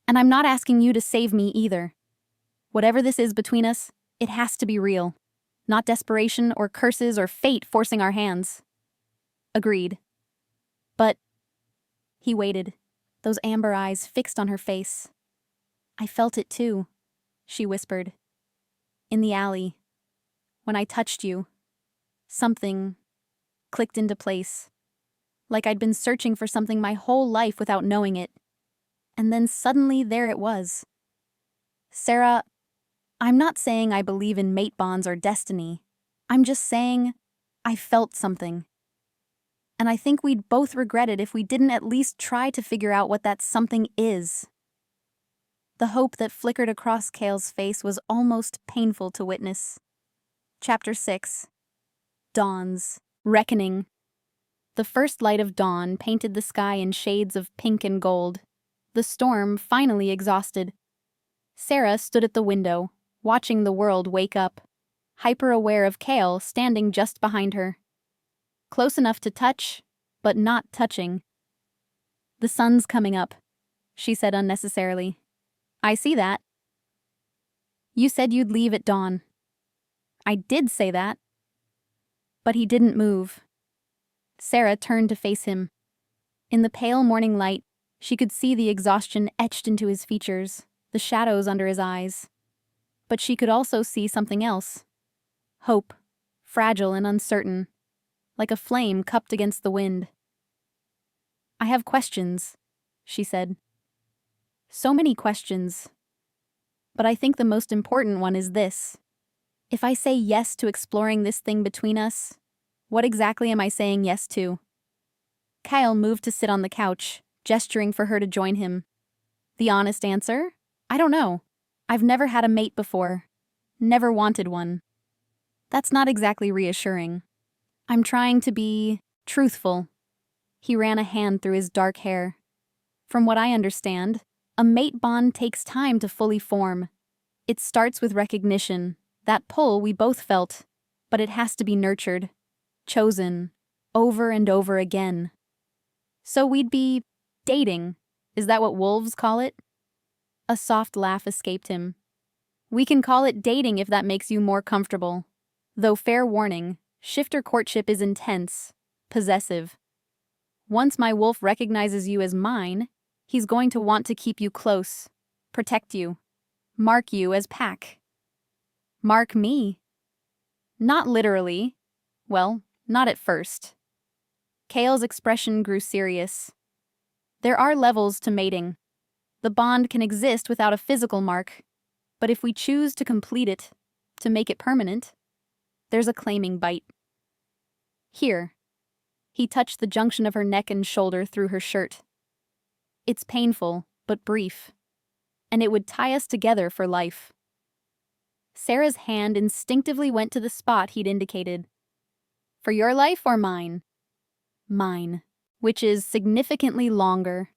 And I'm not asking you to save me either. Whatever this is between us, it has to be real. Not desperation or curses or fate forcing our hands. Agreed. But… He waited, those amber eyes fixed on her face. I felt it too, she whispered. In the alley. When I touched you. Something clicked into place. Like I'd been searching for something my whole life without knowing it. And then suddenly there it was. Sarah, I'm not saying I believe in mate bonds or destiny. I'm just saying I felt something. And I think we'd both regret it if we didn't at least try to figure out what that something is. The hope that flickered across Cale's face was almost painful to witness. Chapter 6. Dawn's Reckoning. The first light of dawn painted the sky in shades of pink and gold. The storm finally exhausted. Sarah stood at the window, watching the world wake up, hyper-aware of Cale standing just behind her. Close enough to touch, but not touching. The sun's coming up, she said unnecessarily. I see that. You said you'd leave at dawn. I did say that. But he didn't move. Sarah turned to face him. In the pale morning light, she could see the exhaustion etched into his features, the shadows under his eyes. But she could also see something else. Hope, fragile and uncertain, like a flame cupped against the wind. I have questions, she said. So many questions. But I think the most important one is this. If I say yes to exploring this thing between us, what exactly am I saying yes to? Kyle moved to sit on the couch, gesturing for her to join him. The honest answer? I don't know. I've never had a mate before. Never wanted one. That's not exactly reassuring. I'm trying to be truthful. He ran a hand through his dark hair. From what I understand, a mate bond takes time to fully form. It starts with recognition, that pull we both felt, but it has to be nurtured, chosen, over and over again. So we'd be dating. Is that what wolves call it? A soft laugh escaped him. We can call it dating if that makes you more comfortable. Though fair warning, shifter courtship is intense, possessive. Once my wolf recognizes you as mine, he's going to want to keep you close, protect you, mark you as pack. Mark me. Not literally. Well, not at first. Cale's expression grew serious. There are levels to mating. The bond can exist without a physical mark, but if we choose to complete it, to make it permanent, there's a claiming bite. Here. He touched the junction of her neck and shoulder through her shirt. It's painful, but brief, and it would tie us together for life. Sarah's hand instinctively went to the spot he'd indicated. For your life or mine? Mine, which is significantly longer.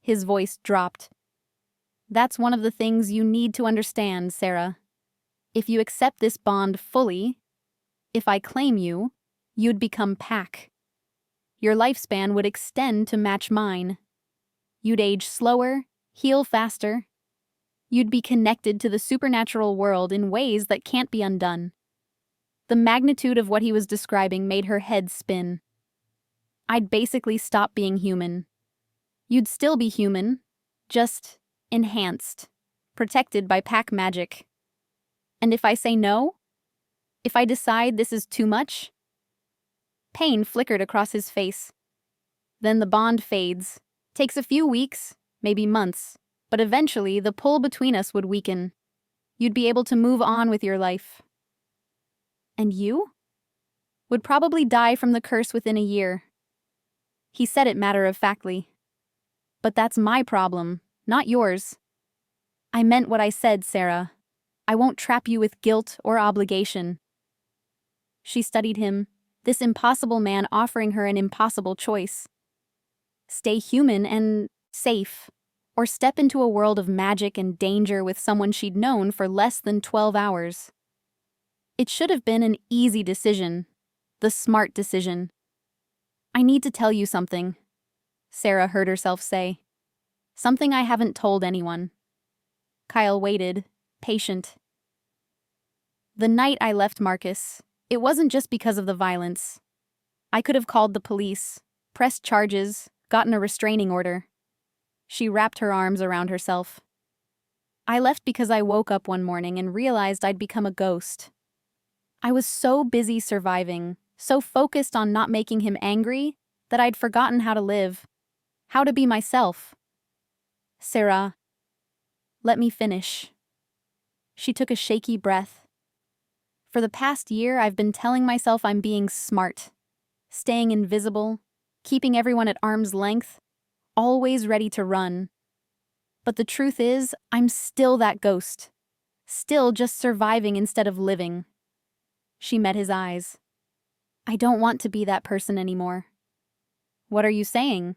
His voice dropped. That's one of the things you need to understand, Sarah. If you accept this bond fully, if I claim you, you'd become Pack. Your lifespan would extend to match mine. You'd age slower, heal faster. You'd be connected to the supernatural world in ways that can't be undone. The magnitude of what he was describing made her head spin. I'd basically stop being human. You'd still be human, just enhanced, protected by Pack magic. And if I say no? If I decide this is too much? Pain flickered across his face. Then the bond fades. Takes a few weeks, maybe months, but eventually the pull between us would weaken. You'd be able to move on with your life. And you? Would probably die from the curse within a year. He said it matter-of-factly. But that's my problem, not yours. I meant what I said, Sarah. I won't trap you with guilt or obligation. She studied him, this impossible man offering her an impossible choice. Stay human and safe, or step into a world of magic and danger with someone she'd known for less than 12 hours. It should have been an easy decision, the smart decision. I need to tell you something, Sarah heard herself say. Something I haven't told anyone. Kyle waited, patient. The night I left Marcus, it wasn't just because of the violence. I could have called the police, pressed charges, gotten a restraining order. She wrapped her arms around herself. I left because I woke up one morning and realized I'd become a ghost. I was so busy surviving, so focused on not making him angry, that I'd forgotten how to live, how to be myself. Sarah, let me finish. She took a shaky breath. For the past year, I've been telling myself I'm being smart, staying invisible, keeping everyone at arm's length, always ready to run. But the truth is, I'm still that ghost, still just surviving instead of living. She met his eyes. I don't want to be that person anymore. What are you saying?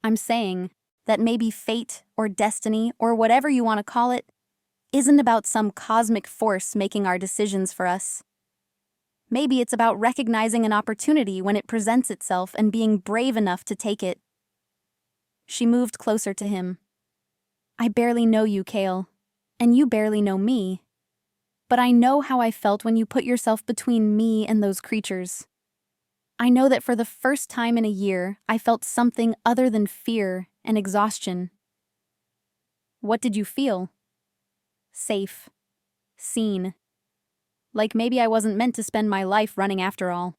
I'm saying that maybe fate or destiny or whatever you want to call it isn't about some cosmic force making our decisions for us. Maybe it's about recognizing an opportunity when it presents itself and being brave enough to take it. She moved closer to him. I barely know you, Cale, and you barely know me. But I know how I felt when you put yourself between me and those creatures. I know that for the first time in a year, I felt something other than fear and exhaustion. What did you feel? Safe. Seen. Like maybe I wasn't meant to spend my life running after all.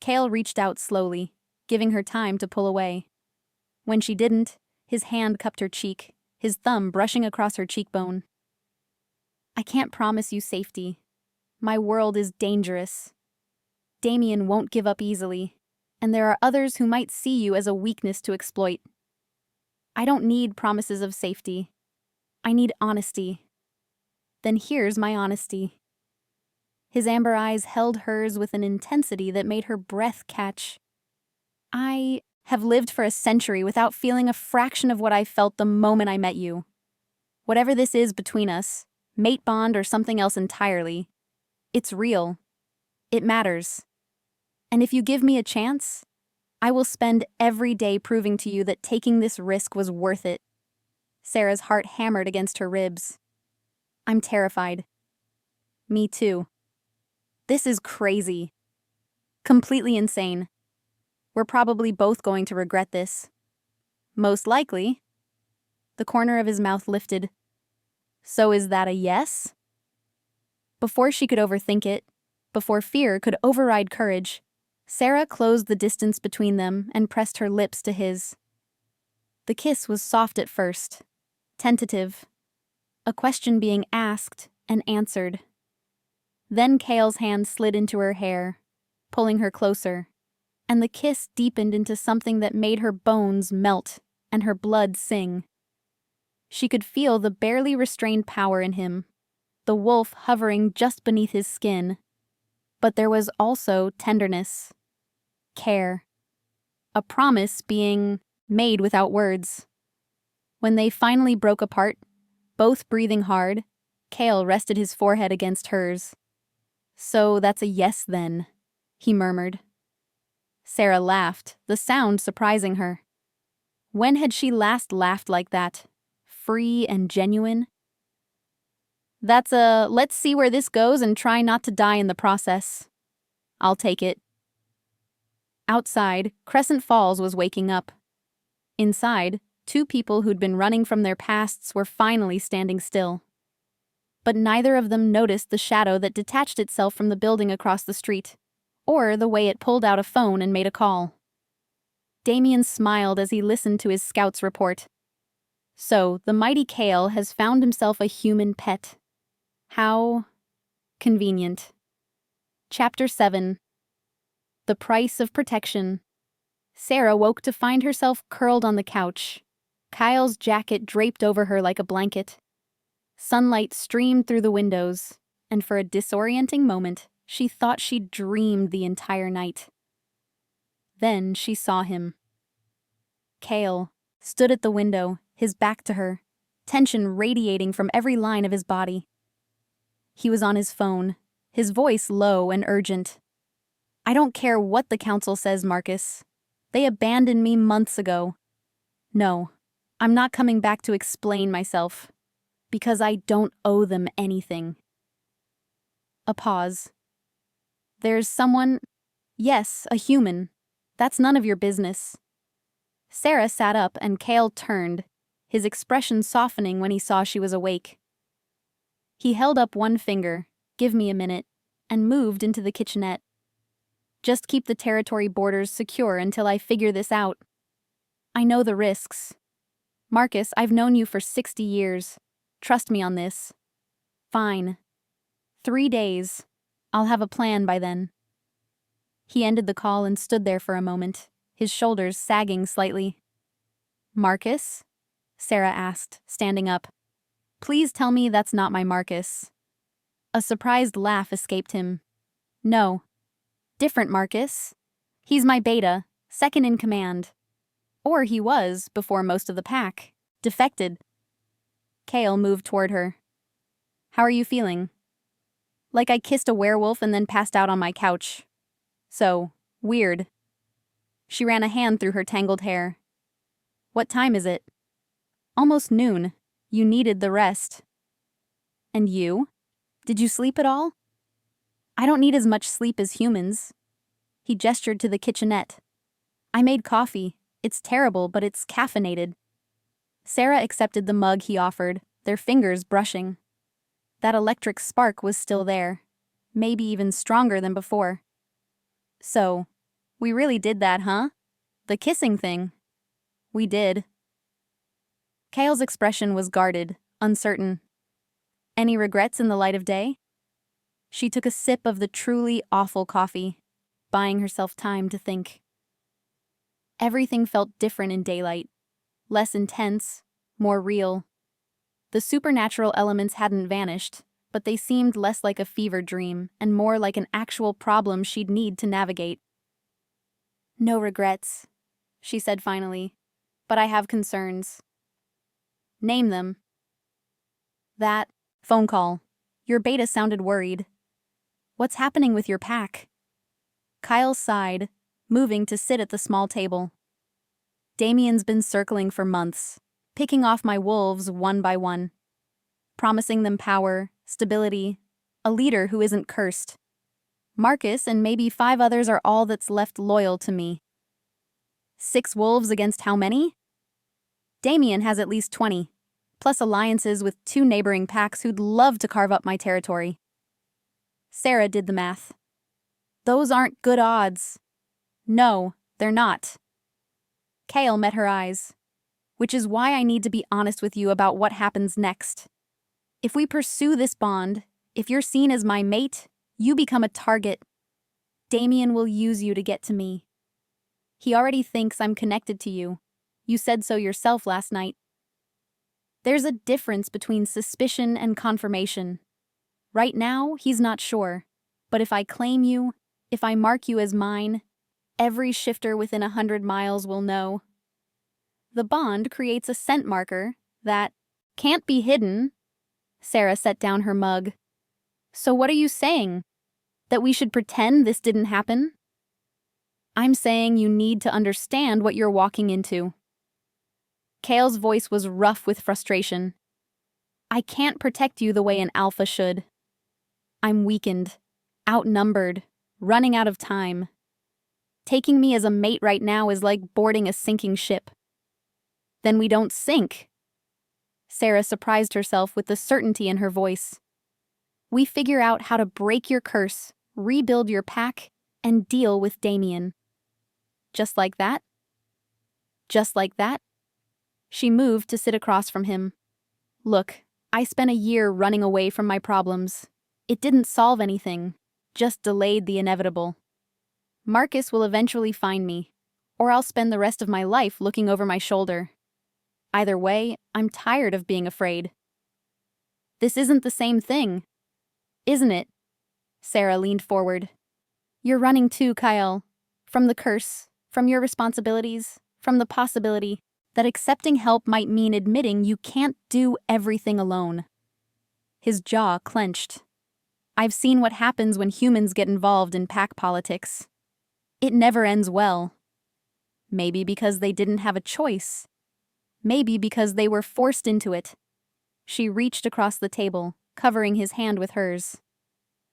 Cale reached out slowly, giving her time to pull away. When she didn't, his hand cupped her cheek, his thumb brushing across her cheekbone. I can't promise you safety. My world is dangerous. Damien won't give up easily, and there are others who might see you as a weakness to exploit. I don't need promises of safety. I need honesty. Then here's my honesty. His amber eyes held hers with an intensity that made her breath catch. I have lived for a century without feeling a fraction of what I felt the moment I met you. Whatever this is between us, mate bond or something else entirely, it's real. It matters. And if you give me a chance, I will spend every day proving to you that taking this risk was worth it. Sarah's heart hammered against her ribs. I'm terrified. Me too. This is crazy. Completely insane. We're probably both going to regret this. Most likely. The corner of his mouth lifted. So is that a yes? Before she could overthink it, before fear could override courage, Sarah closed the distance between them and pressed her lips to his. The kiss was soft at first, tentative, a question being asked and answered. Then Cale's hand slid into her hair, pulling her closer, and the kiss deepened into something that made her bones melt and her blood sing. She could feel the barely restrained power in him, the wolf hovering just beneath his skin. But there was also tenderness, care, a promise being made without words. When they finally broke apart, both breathing hard, Cale rested his forehead against hers. So that's a yes then, he murmured. Sarah laughed, the sound surprising her. When had she last laughed like that? Free and genuine? That's a let's see where this goes and try not to die in the process. I'll take it. Outside, Crescent Falls was waking up. Inside, two people who'd been running from their pasts were finally standing still. But neither of them noticed the shadow that detached itself from the building across the street, or the way it pulled out a phone and made a call. Damien smiled as he listened to his scout's report. So, the mighty Kale has found himself a human pet. How convenient. Chapter 7. The Price of Protection. Sarah woke to find herself curled on the couch, Kyle's jacket draped over her like a blanket. Sunlight streamed through the windows, and for a disorienting moment, she thought she'd dreamed the entire night. Then she saw him. Kale stood at the window, his back to her, tension radiating from every line of his body. He was on his phone, his voice low and urgent. I don't care what the council says, Marcus. They abandoned me months ago. No, I'm not coming back to explain myself, because I don't owe them anything. A pause. There's someone... Yes, a human. That's none of your business. Sarah sat up and Kale turned, his expression softening when he saw she was awake. He held up one finger, give me a minute, and moved into the kitchenette. Just keep the territory borders secure until I figure this out. I know the risks. Marcus, I've known you for 60 years. Trust me on this. Fine. 3 days. I'll have a plan by then. He ended the call and stood there for a moment, his shoulders sagging slightly. Marcus? Sarah asked, standing up. Please tell me that's not my Marcus. A surprised laugh escaped him. No. Different Marcus. He's my beta, second in command. Or he was, before most of the pack. Defected. Kale moved toward her. How are you feeling? Like I kissed a werewolf and then passed out on my couch. So, weird. She ran a hand through her tangled hair. What time is it? Almost noon. You needed the rest. And you? Did you sleep at all? I don't need as much sleep as humans. He gestured to the kitchenette. I made coffee. It's terrible, but it's caffeinated. Sarah accepted the mug he offered, their fingers brushing. That electric spark was still there, maybe even stronger than before. So, we really did that, huh? The kissing thing. We did. Kale's expression was guarded, uncertain. Any regrets in the light of day? She took a sip of the truly awful coffee, buying herself time to think. Everything felt different in daylight, less intense, more real. The supernatural elements hadn't vanished, but they seemed less like a fever dream and more like an actual problem she'd need to navigate. No regrets, she said finally, but I have concerns. Name them. That phone call. Your beta sounded worried. What's happening with your pack? Kyle sighed, moving to sit at the small table. Damien's been circling for months, picking off my wolves one by one, promising them power, stability, a leader who isn't cursed. Marcus and maybe 5 others are all that's left loyal to me. 6 wolves against how many? Damien has at least 20, plus alliances with 2 neighboring packs who'd love to carve up my territory. Sarah did the math. Those aren't good odds. No, they're not. Kale met her eyes. Which is why I need to be honest with you about what happens next. If we pursue this bond, if you're seen as my mate, you become a target. Damien will use you to get to me. He already thinks I'm connected to you. You said so yourself last night. There's a difference between suspicion and confirmation. Right now, he's not sure. But if I claim you, if I mark you as mine, every shifter within 100 miles will know. The bond creates a scent marker that can't be hidden. Sarah set down her mug. So what are you saying? That we should pretend this didn't happen? I'm saying you need to understand what you're walking into. Kale's voice was rough with frustration. I can't protect you the way an alpha should. I'm weakened, outnumbered, running out of time. Taking me as a mate right now is like boarding a sinking ship. Then we don't sink. Sarah surprised herself with the certainty in her voice. We figure out how to break your curse, rebuild your pack, and deal with Damien. Just like that? Just like that? She moved to sit across from him. Look, I spent a year running away from my problems. It didn't solve anything, just delayed the inevitable. Marcus will eventually find me, or I'll spend the rest of my life looking over my shoulder. Either way, I'm tired of being afraid. This isn't the same thing, isn't it? Sarah leaned forward. You're running too, Kyle. From the curse, from your responsibilities, from the possibility that accepting help might mean admitting you can't do everything alone. His jaw clenched. I've seen what happens when humans get involved in pack politics. It never ends well. Maybe because they didn't have a choice. Maybe because they were forced into it. She reached across the table, covering his hand with hers.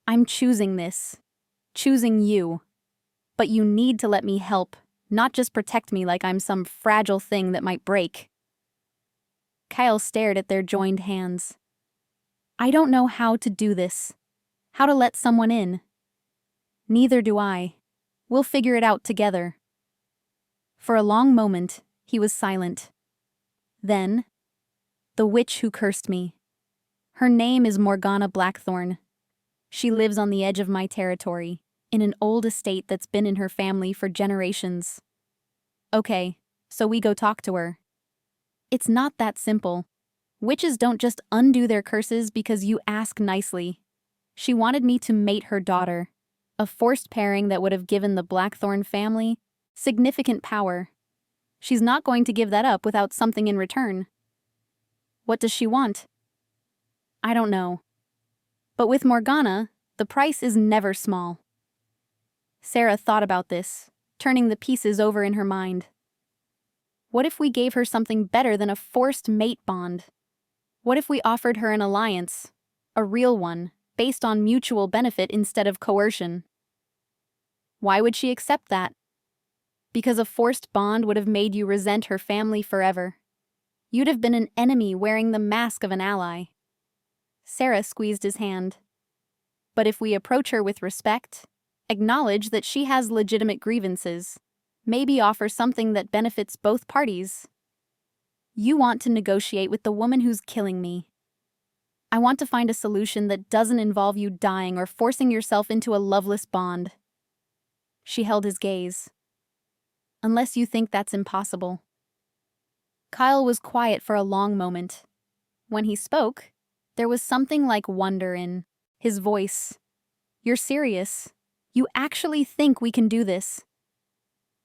I'm choosing this. Choosing you. But you need to let me help, not just protect me like I'm some fragile thing that might break. Kyle stared at their joined hands. I don't know how to do this. How to let someone in. Neither do I. We'll figure it out together. For a long moment, he was silent. Then, the witch who cursed me. Her name is Morgana Blackthorn. She lives on the edge of my territory, in an old estate that's been in her family for generations. Okay, so we go talk to her. It's not that simple. Witches don't just undo their curses because you ask nicely. She wanted me to mate her daughter, a forced pairing that would have given the Blackthorn family significant power. She's not going to give that up without something in return. What does she want? I don't know. But with Morgana, the price is never small. Sarah thought about this, turning the pieces over in her mind. What if we gave her something better than a forced mate bond? What if we offered her an alliance, a real one, based on mutual benefit instead of coercion? Why would she accept that? Because a forced bond would have made you resent her family forever. You'd have been an enemy wearing the mask of an ally. Sarah squeezed his hand. But if we approach her with respect, acknowledge that she has legitimate grievances, maybe offer something that benefits both parties. You want to negotiate with the woman who's killing me. I want to find a solution that doesn't involve you dying or forcing yourself into a loveless bond. She held his gaze. Unless you think that's impossible. Kyle was quiet for a long moment. When he spoke, there was something like wonder in his voice. You're serious? You actually think we can do this?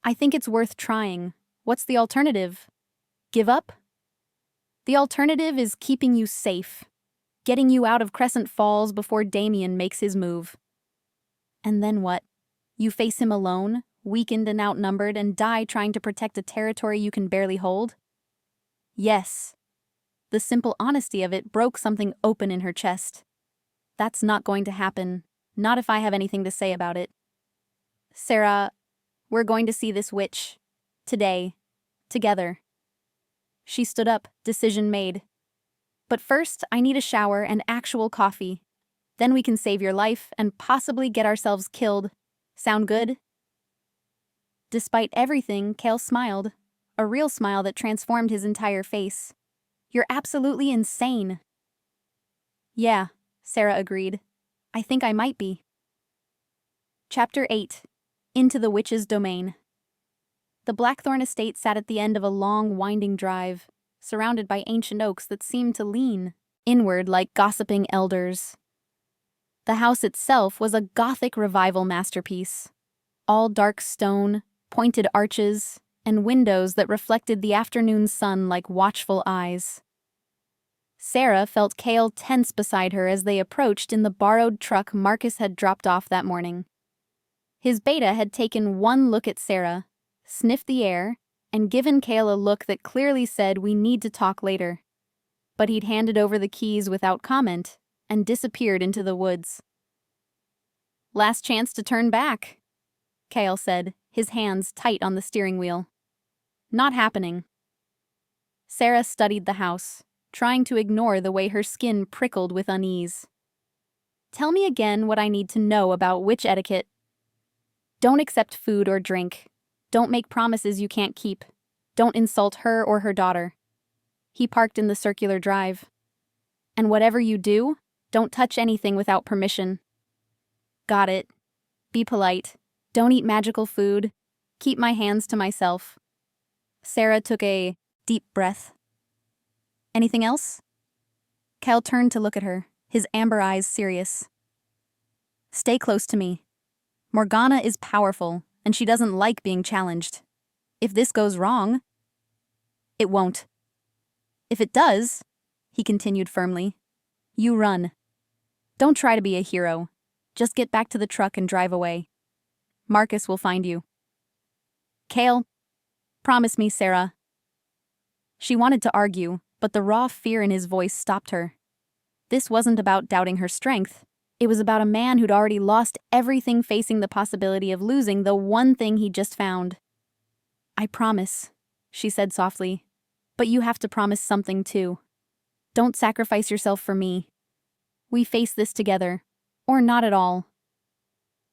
I think it's worth trying. What's the alternative? Give up? The alternative is keeping you safe, getting you out of Crescent Falls before Damien makes his move. And then what? You face him alone, weakened and outnumbered, and die trying to protect a territory you can barely hold? Yes. The simple honesty of it broke something open in her chest. That's not going to happen, not if I have anything to say about it. Sarah, we're going to see this witch. Today. Together. She stood up, decision made. But first, I need a shower and actual coffee. Then we can save your life and possibly get ourselves killed. Sound good? Despite everything, Kale smiled. A real smile that transformed his entire face. You're absolutely insane. Yeah, Sarah agreed. I think I might be. Chapter 8. Into the Witch's Domain. The Blackthorn estate sat at the end of a long, winding drive, surrounded by ancient oaks that seemed to lean inward like gossiping elders. The house itself was a Gothic revival masterpiece. All dark stone, pointed arches, and windows that reflected the afternoon sun like watchful eyes. Sarah felt Kale tense beside her as they approached in the borrowed truck Marcus had dropped off that morning. His beta had taken one look at Sarah, sniffed the air, and given Kale a look that clearly said, "We need to talk later." But he'd handed over the keys without comment and disappeared into the woods. "Last chance to turn back," Kale said, his hands tight on the steering wheel. "Not happening." Sarah studied the house, trying to ignore the way her skin prickled with unease. "Tell me again what I need to know about witch etiquette." "Don't accept food or drink. Don't make promises you can't keep. Don't insult her or her daughter." He parked in the circular drive. "And whatever you do, don't touch anything without permission." "Got it. Be polite. Don't eat magical food. Keep my hands to myself." Sarah took a deep breath. "Anything else?" Cal turned to look at her, his amber eyes serious. "Stay close to me. Morgana is powerful, and she doesn't like being challenged. If this goes wrong..." "It won't. If it does," he continued firmly, "you run. Don't try to be a hero. Just get back to the truck and drive away. Marcus will find you." "Kale, promise me, Sarah." She wanted to argue, but the raw fear in his voice stopped her. This wasn't about doubting her strength. It was about a man who'd already lost everything, facing the possibility of losing the one thing he just found. "I promise," she said softly. "But you have to promise something too. Don't sacrifice yourself for me. We face this together, or not at all."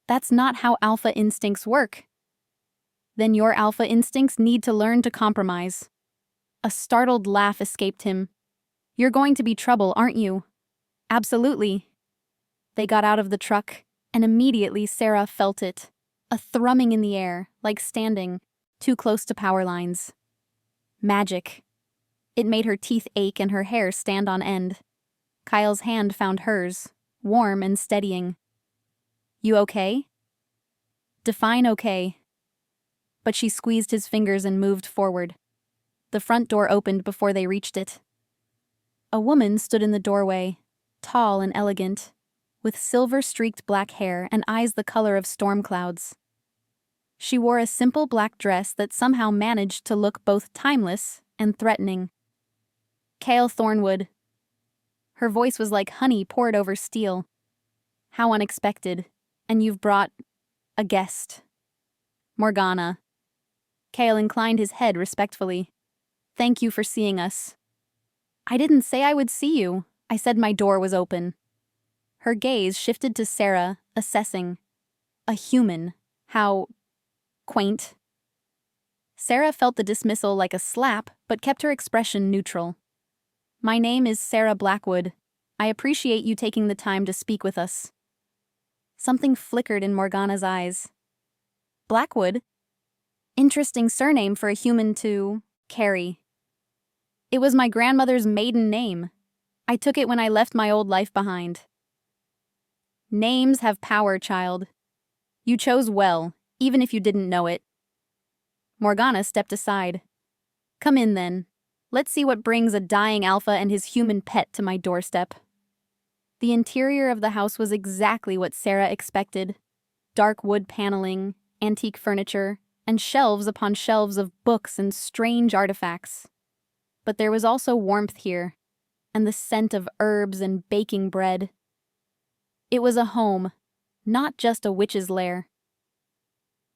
"That's not how alpha instincts work." "Then your alpha instincts need to learn to compromise." A startled laugh escaped him. "You're going to be trouble, aren't you?" "Absolutely." They got out of the truck, and immediately Sarah felt it. A thrumming in the air, like standing too close to power lines. Magic. It made her teeth ache and her hair stand on end. Kyle's hand found hers, warm and steadying. "You okay?" "Define okay." But she squeezed his fingers and moved forward. The front door opened before they reached it. A woman stood in the doorway, tall and elegant, with silver-streaked black hair and eyes the color of storm clouds. She wore a simple black dress that somehow managed to look both timeless and threatening. "Kale Thornwood." Her voice was like honey poured over steel. "How unexpected. And you've brought a guest." "Morgana." Kale inclined his head respectfully. "Thank you for seeing us." "I didn't say I would see you. I said my door was open." Her gaze shifted to Sarah, assessing. A human. How quaint. Sarah felt the dismissal like a slap, but kept her expression neutral. "My name is Sarah Blackwood. I appreciate you taking the time to speak with us." Something flickered in Morgana's eyes. "Blackwood? Interesting surname for a human to carry." "It was my grandmother's maiden name. I took it when I left my old life behind." "Names have power, child. You chose well, even if you didn't know it." Morgana stepped aside. "Come in then. Let's see what brings a dying alpha and his human pet to my doorstep." The interior of the house was exactly what Sarah expected. Dark wood paneling, antique furniture, and shelves upon shelves of books and strange artifacts. But there was also warmth here, and the scent of herbs and baking bread. It was a home, not just a witch's lair.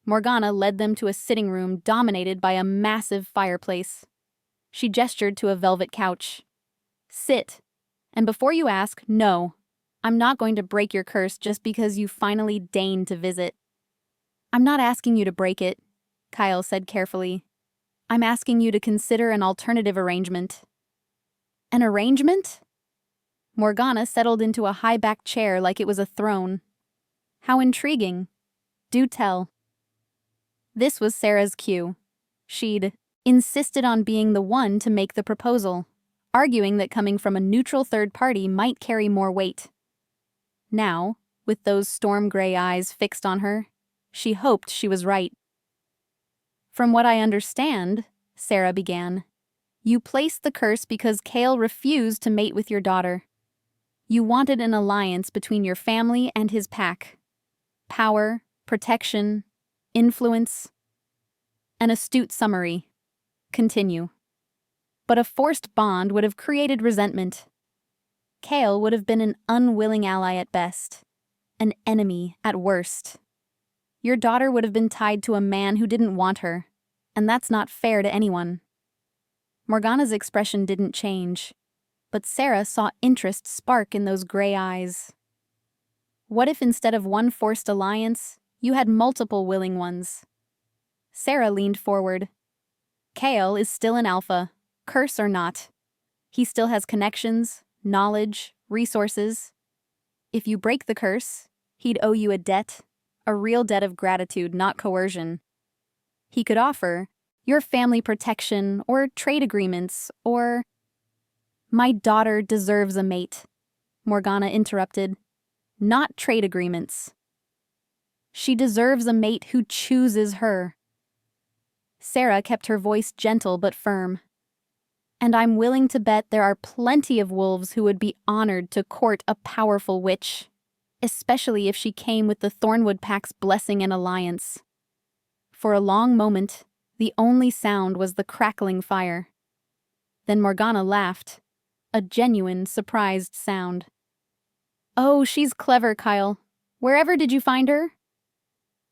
Morgana led them to a sitting room dominated by a massive fireplace. She gestured to a velvet couch. "Sit. And before you ask, no. I'm not going to break your curse just because you finally deigned to visit." "I'm not asking you to break it," Kyle said carefully. "I'm asking you to consider an alternative arrangement." "An arrangement?" Morgana settled into a high-backed chair like it was a throne. "How intriguing. Do tell." This was Sarah's cue. She'd insisted on being the one to make the proposal, arguing that coming from a neutral third party might carry more weight. Now, with those storm-gray eyes fixed on her, she hoped she was right. "From what I understand," Sarah began, You placed the curse because Kale refused to mate with your daughter. You wanted an alliance between your family and his pack. Power, protection, influence. An astute summary. Continue. But a forced bond would have created resentment. Kale would have been an unwilling ally at best, an enemy at worst. Your daughter would have been tied to a man who didn't want her, and that's not fair to anyone. Morgana's expression didn't change, but Sarah saw interest spark in those gray eyes. What if instead of one forced alliance, you had multiple willing ones? Sarah leaned forward. Kale is still an alpha, curse or not. He still has connections, knowledge, resources. If you break the curse, he'd owe you a debt, a real debt of gratitude, not coercion. He could offer your family protection or trade agreements or... My daughter deserves a mate, Morgana interrupted. Not trade agreements. She deserves a mate who chooses her. Sarah kept her voice gentle but firm. And I'm willing to bet there are plenty of wolves who would be honored to court a powerful witch, especially if she came with the Thornwood Pack's blessing and alliance. For a long moment, the only sound was the crackling fire. Then Morgana laughed, a genuine, surprised sound. Oh, she's clever, Kyle. Wherever did you find her?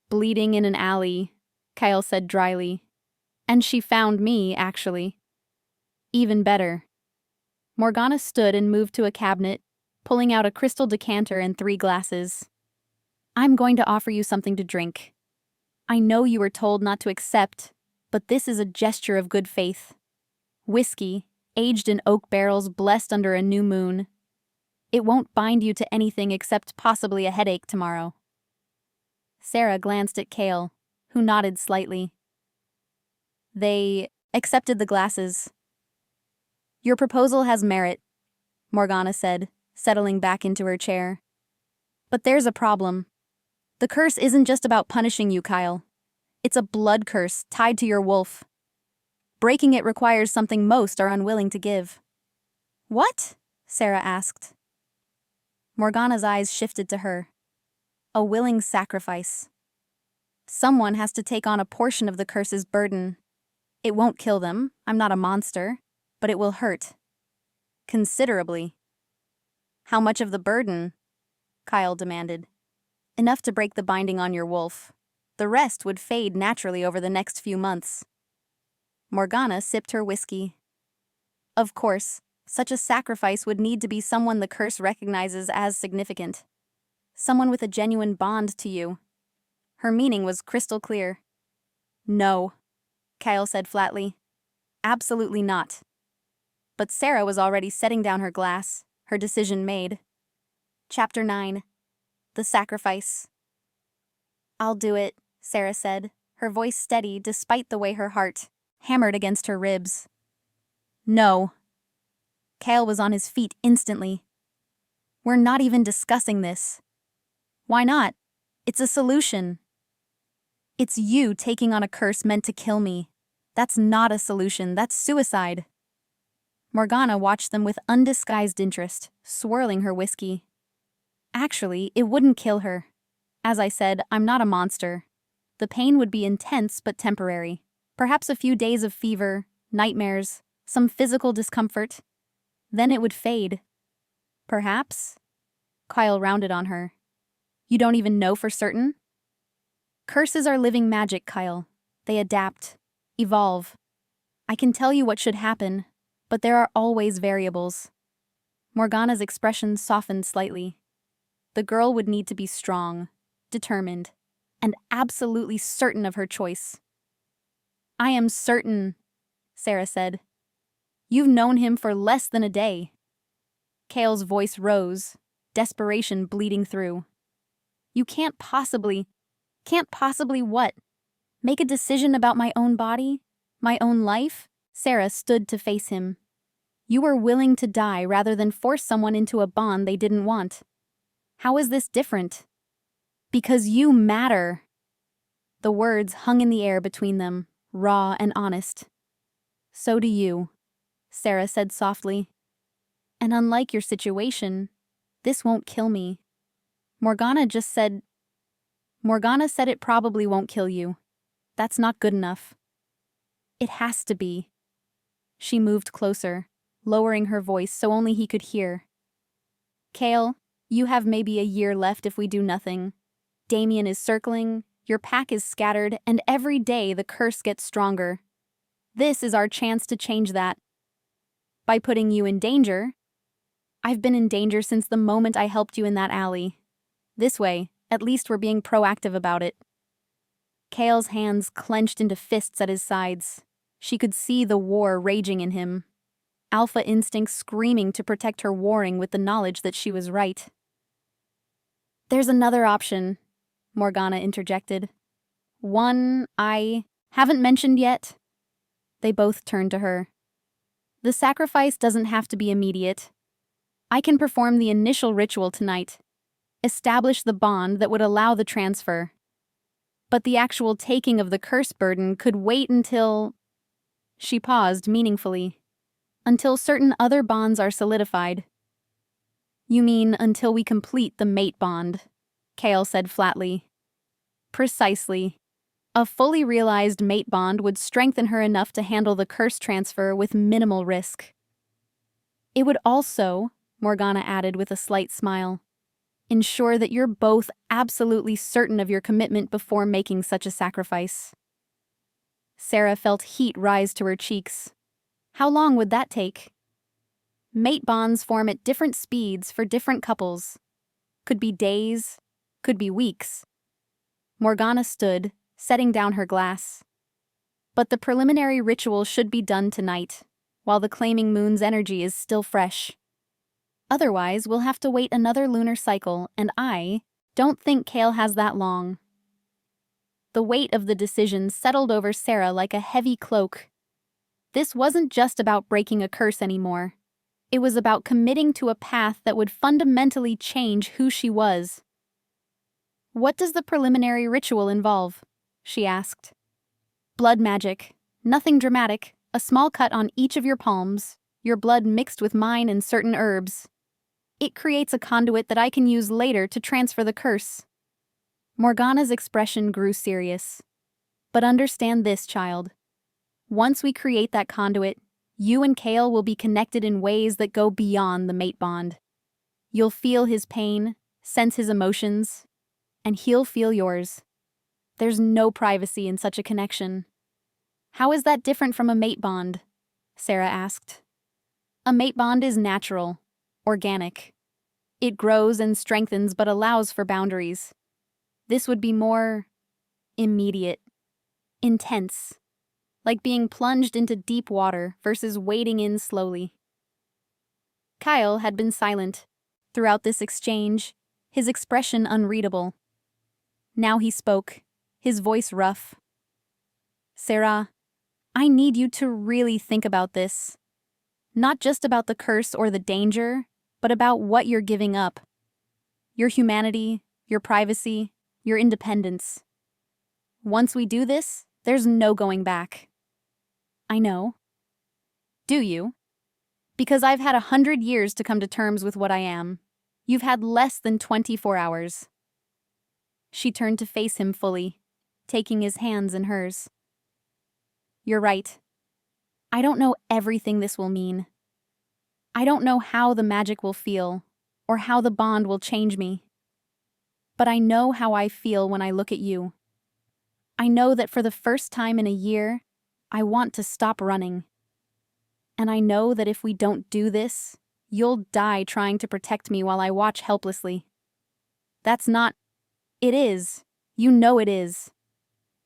Bleeding in an alley, Kyle said dryly. And she found me, actually. Even better. Morgana stood and moved to a cabinet, pulling out a crystal decanter and 3 glasses. I'm going to offer you something to drink. I know you were told not to accept, but this is a gesture of good faith. Whiskey, aged in oak barrels blessed under a new moon. It won't bind you to anything except possibly a headache tomorrow. Sarah glanced at Kale, who nodded slightly. They accepted the glasses. Your proposal has merit, Morgana said, settling back into her chair. But there's a problem. The curse isn't just about punishing you, Kyle. It's a blood curse tied to your wolf. Breaking it requires something most are unwilling to give. What? Sarah asked. Morgana's eyes shifted to her. A willing sacrifice. Someone has to take on a portion of the curse's burden. It won't kill them, I'm not a monster, but it will hurt. Considerably. How much of the burden? Kyle demanded. Enough to break the binding on your wolf. The rest would fade naturally over the next few months. Morgana sipped her whiskey. Of course, such a sacrifice would need to be someone the curse recognizes as significant. Someone with a genuine bond to you. Her meaning was crystal clear. No, Kyle said flatly. Absolutely not. But Sarah was already setting down her glass, her decision made. Chapter 9. The Sacrifice. I'll do it, Sarah said, her voice steady despite the way her heart hammered against her ribs. No. Kale was on his feet instantly. We're not even discussing this. Why not? It's a solution. It's you taking on a curse meant to kill me. That's not a solution, that's suicide. Morgana watched them with undisguised interest, swirling her whiskey. Actually, it wouldn't kill her. As I said, I'm not a monster. The pain would be intense but temporary. Perhaps a few days of fever, nightmares, some physical discomfort. Then it would fade. Perhaps? Kyle rounded on her. You don't even know for certain? Curses are living magic, Kyle. They adapt, evolve. I can tell you what should happen, but there are always variables. Morgana's expression softened slightly. The girl would need to be strong, determined, and absolutely certain of her choice. I am certain, Sarah said. You've known him for less than a day. Kale's voice rose, desperation bleeding through. You can't possibly what? Make a decision about my own body? My own life? Sarah stood to face him. You were willing to die rather than force someone into a bond they didn't want. How is this different? Because you matter. The words hung in the air between them, raw and honest. So do you. Sarah said softly. And unlike your situation, this won't kill me. Morgana said it probably won't kill you. That's not good enough. It has to be. She moved closer, lowering her voice so only he could hear. Kale, you have maybe a year left if we do nothing. Damien is circling, your pack is scattered, and every day the curse gets stronger. This is our chance to change that. By putting you in danger. I've been in danger since the moment I helped you in that alley. This way, at least we're being proactive about it. Kale's hands clenched into fists at his sides. She could see the war raging in him. Alpha instinct screaming to protect her, warring with the knowledge that she was right. There's another option, Morgana interjected. One I haven't mentioned yet. They both turned to her. The sacrifice doesn't have to be immediate. I can perform the initial ritual tonight. Establish the bond that would allow the transfer. But the actual taking of the curse burden could wait until... She paused meaningfully. Until certain other bonds are solidified. You mean until we complete the mate bond, Kale said flatly. Precisely. A fully realized mate bond would strengthen her enough to handle the curse transfer with minimal risk. It would also, Morgana added with a slight smile, ensure that you're both absolutely certain of your commitment before making such a sacrifice. Sarah felt heat rise to her cheeks. How long would that take? Mate bonds form at different speeds for different couples. Could be days, could be weeks. Morgana stood, setting down her glass. But the preliminary ritual should be done tonight, while the claiming moon's energy is still fresh. Otherwise, we'll have to wait another lunar cycle, and I don't think Kale has that long. The weight of the decision settled over Sarah like a heavy cloak. This wasn't just about breaking a curse anymore. It was about committing to a path that would fundamentally change who she was. What does the preliminary ritual involve? She asked. Blood magic. Nothing dramatic. A small cut on each of your palms, your blood mixed with mine and certain herbs. It creates a conduit that I can use later to transfer the curse. Morgana's expression grew serious. But understand this, child. Once we create that conduit, you and Kale will be connected in ways that go beyond the mate bond. You'll feel his pain, sense his emotions, and he'll feel yours. There's no privacy in such a connection. How is that different from a mate bond? Sarah asked. A mate bond is natural, organic. It grows and strengthens but allows for boundaries. This would be more immediate, intense, like being plunged into deep water versus wading in slowly. Kyle had been silent throughout this exchange, his expression unreadable. Now he spoke, his voice rough. Sarah, I need you to really think about this. Not just about the curse or the danger, but about what you're giving up. Your humanity, your privacy, your independence. Once we do this, there's no going back. I know. Do you? Because I've had 100 years to come to terms with what I am. You've had less than 24 hours. She turned to face him fully, taking his hands in hers. You're right. I don't know everything this will mean. I don't know how the magic will feel, or how the bond will change me. But I know how I feel when I look at you. I know that for the first time in a year, I want to stop running. And I know that if we don't do this, you'll die trying to protect me while I watch helplessly. That's not... It is. You know it is.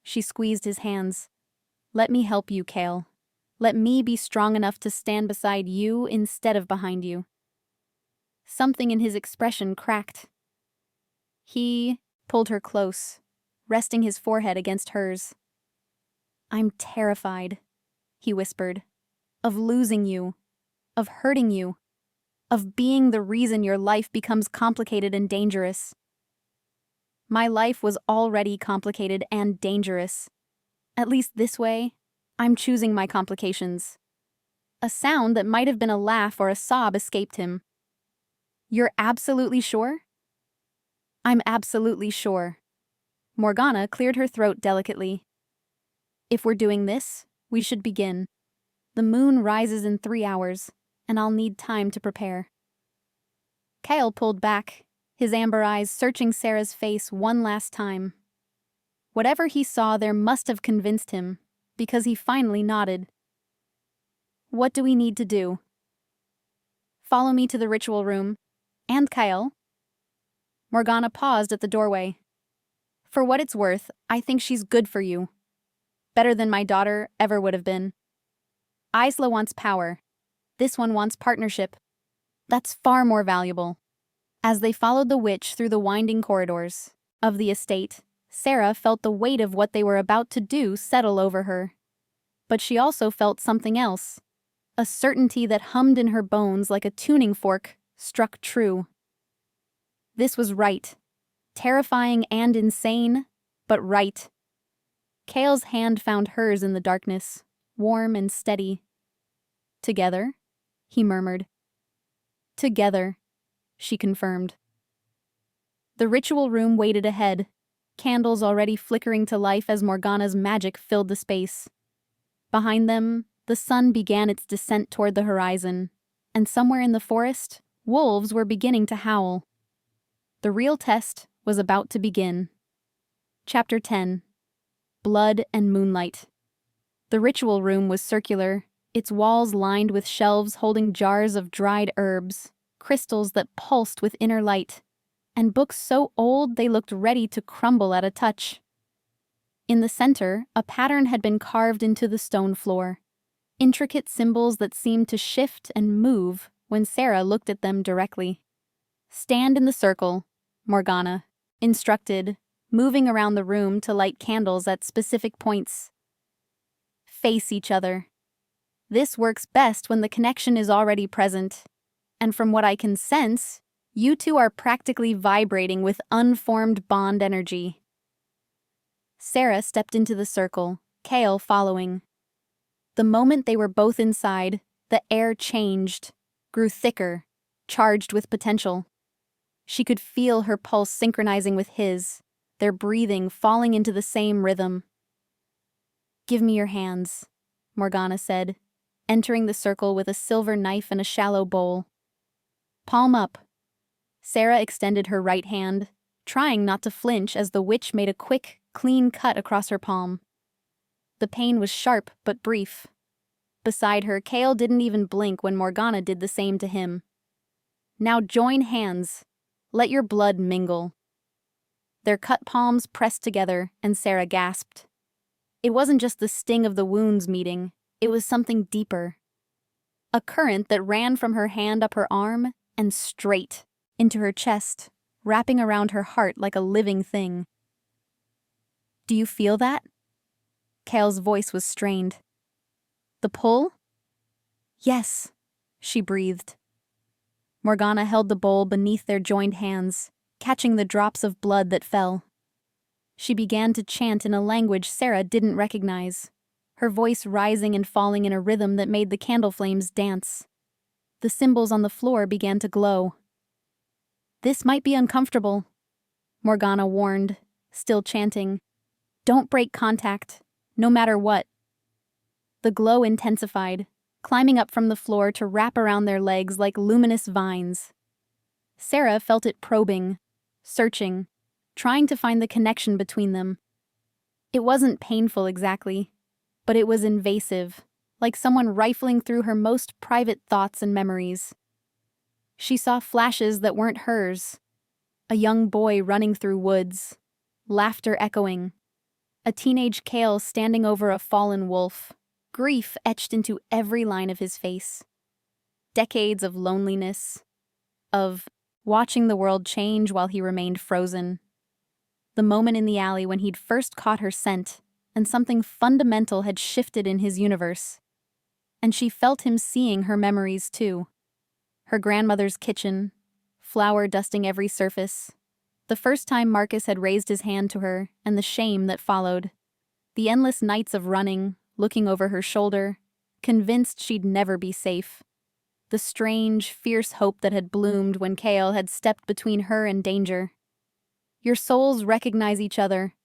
She squeezed his hands. Let me help you, Kale. Let me be strong enough to stand beside you instead of behind you. Something in his expression cracked. He pulled her close, resting his forehead against hers. I'm terrified, he whispered, of losing you, of hurting you, of being the reason your life becomes complicated and dangerous. My life was already complicated and dangerous. At least this way, I'm choosing my complications. A sound that might have been a laugh or a sob escaped him. "You're absolutely sure?" "I'm absolutely sure." Morgana cleared her throat delicately. "If we're doing this, we should begin. The moon rises in 3 hours, and I'll need time to prepare." Kale pulled back, his amber eyes searching Sarah's face one last time. Whatever he saw there must have convinced him, because he finally nodded. "What do we need to do?" "Follow me to the ritual room. And Kyle." Morgana paused at the doorway. "For what it's worth, I think she's good for you. Better than my daughter ever would have been. Isla wants power. This one wants partnership. That's far more valuable." As they followed the witch through the winding corridors of the estate, Sarah felt the weight of what they were about to do settle over her. But she also felt something else. A certainty that hummed in her bones like a tuning fork struck true. This was right. Terrifying and insane, but right. Kale's hand found hers in the darkness, warm and steady. "Together?" he murmured. "Together," she confirmed. The ritual room waited ahead, candles already flickering to life as Morgana's magic filled the space. Behind them, the sun began its descent toward the horizon, and somewhere in the forest, wolves were beginning to howl. The real test was about to begin. Chapter 10. Blood and Moonlight. The ritual room was circular, its walls lined with shelves holding jars of dried herbs, crystals that pulsed with inner light, and books so old they looked ready to crumble at a touch. In the center, a pattern had been carved into the stone floor, intricate symbols that seemed to shift and move when Sarah looked at them directly. "Stand in the circle," Morgana instructed, moving around the room to light candles at specific points. "Face each other. This works best when the connection is already present, and from what I can sense, you two are practically vibrating with unformed bond energy." Sarah stepped into the circle, Kale following. The moment they were both inside, the air changed, grew thicker, charged with potential. She could feel her pulse synchronizing with his, their breathing falling into the same rhythm. "Give me your hands," Morgana said, entering the circle with a silver knife and a shallow bowl. "Palm up." Sarah extended her right hand, trying not to flinch as the witch made a quick, clean cut across her palm. The pain was sharp but brief. Beside her, Kale didn't even blink when Morgana did the same to him. "Now join hands. Let your blood mingle." Their cut palms pressed together, and Sarah gasped. It wasn't just the sting of the wounds meeting, it was something deeper. A current that ran from her hand up her arm and straight into her chest, wrapping around her heart like a living thing. "Do you feel that?" Kale's voice was strained. "The pull?" "Yes," she breathed. Morgana held the bowl beneath their joined hands, catching the drops of blood that fell. She began to chant in a language Sarah didn't recognize, her voice rising and falling in a rhythm that made the candle flames dance. The symbols on the floor began to glow. "This might be uncomfortable," Morgana warned, still chanting. "Don't break contact, no matter what." The glow intensified, climbing up from the floor to wrap around their legs like luminous vines. Sarah felt it probing, searching, trying to find the connection between them. It wasn't painful exactly, but it was invasive, like someone rifling through her most private thoughts and memories. She saw flashes that weren't hers. A young boy running through woods, laughter echoing. A teenage Kale standing over a fallen wolf, grief etched into every line of his face. Decades of loneliness, of watching the world change while he remained frozen. The moment in the alley when he'd first caught her scent, and something fundamental had shifted in his universe. And she felt him seeing her memories too. Her grandmother's kitchen, flour dusting every surface. The first time Marcus had raised his hand to her, and the shame that followed. The endless nights of running, looking over her shoulder, convinced she'd never be safe. The strange, fierce hope that had bloomed when Kale had stepped between her and danger. "Your souls recognize each other,"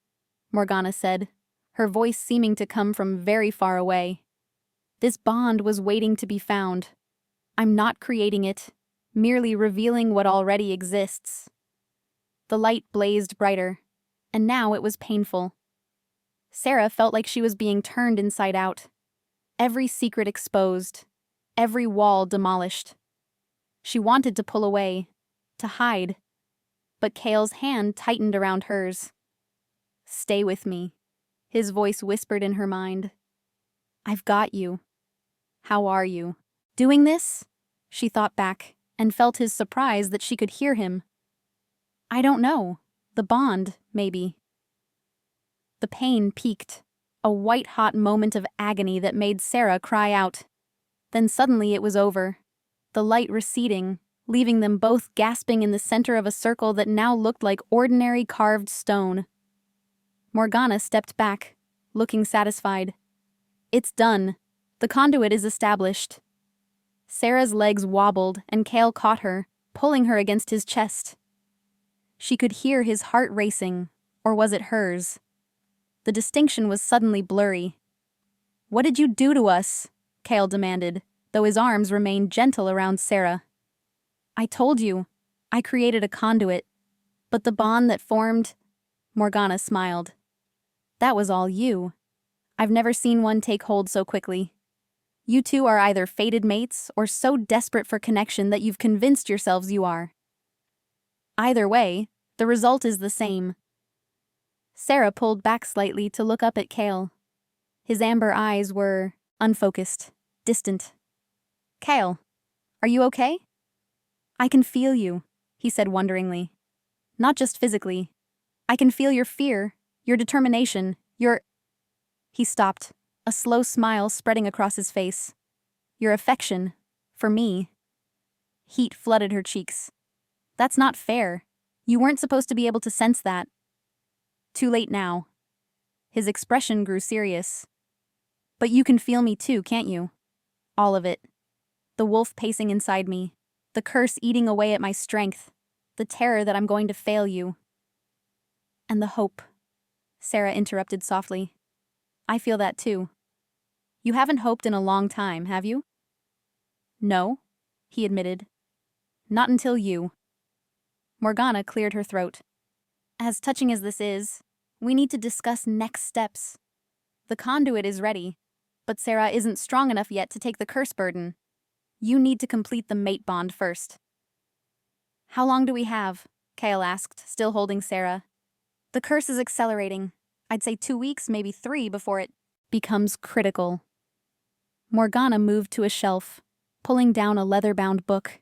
Morgana said, her voice seeming to come from very far away. "This bond was waiting to be found. I'm not creating it, merely revealing what already exists." The light blazed brighter, and now it was painful. Sarah felt like she was being turned inside out. Every secret exposed, every wall demolished. She wanted to pull away, to hide, but Kale's hand tightened around hers. "Stay with me," his voice whispered in her mind. "I've got you. How are you?" "Doing this?" She thought back, and felt his surprise that she could hear him. "I don't know. The bond, maybe." The pain peaked, a white-hot moment of agony that made Sarah cry out. Then suddenly it was over, the light receding, leaving them both gasping in the center of a circle that now looked like ordinary carved stone. Morgana stepped back, looking satisfied. "It's done. The conduit is established." Sarah's legs wobbled, and Kale caught her, pulling her against his chest. She could hear his heart racing, or was it hers? The distinction was suddenly blurry. "What did you do to us?" Kale demanded, though his arms remained gentle around Sarah. "I told you. I created a conduit. But the bond that formed..." Morgana smiled. "That was all you. I've never seen one take hold so quickly. You two are either fated mates or so desperate for connection that you've convinced yourselves you are. Either way, the result is the same." Sarah pulled back slightly to look up at Kale. His amber eyes were unfocused, distant. "Kale, are you okay?" "I can feel you," he said wonderingly. "Not just physically. I can feel your fear, your determination, your..." He stopped, a slow smile spreading across his face. "Your affection, for me." Heat flooded her cheeks. "That's not fair. You weren't supposed to be able to sense that." "Too late now." His expression grew serious. "But you can feel me too, can't you? All of it. The wolf pacing inside me, the curse eating away at my strength, the terror that I'm going to fail you." "And the hope," Sarah interrupted softly. "I feel that too. You haven't hoped in a long time, have you?" "No," he admitted. "Not until you." Morgana cleared her throat. "As touching as this is, we need to discuss next steps. The conduit is ready, but Sarah isn't strong enough yet to take the curse burden. You need to complete the mate bond first." "How long do we have?" Kale asked, still holding Sarah. "The curse is accelerating. I'd say 2 weeks, maybe 3 before it becomes critical." Morgana moved to a shelf, pulling down a leather-bound book.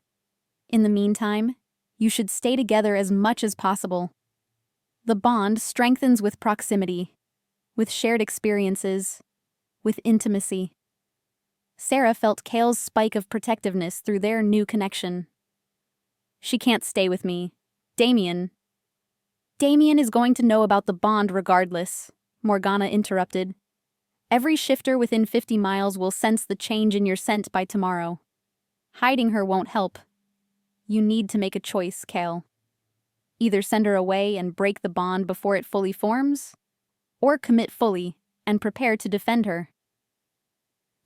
"In the meantime, you should stay together as much as possible. The bond strengthens with proximity, with shared experiences, with intimacy." Sarah felt Kale's spike of protectiveness through their new connection. "She can't stay with me. Damien is going to know about the bond regardless," Morgana interrupted. "Every shifter within 50 miles will sense the change in your scent by tomorrow. Hiding her won't help. You need to make a choice, Kale. Either send her away and break the bond before it fully forms, or commit fully and prepare to defend her."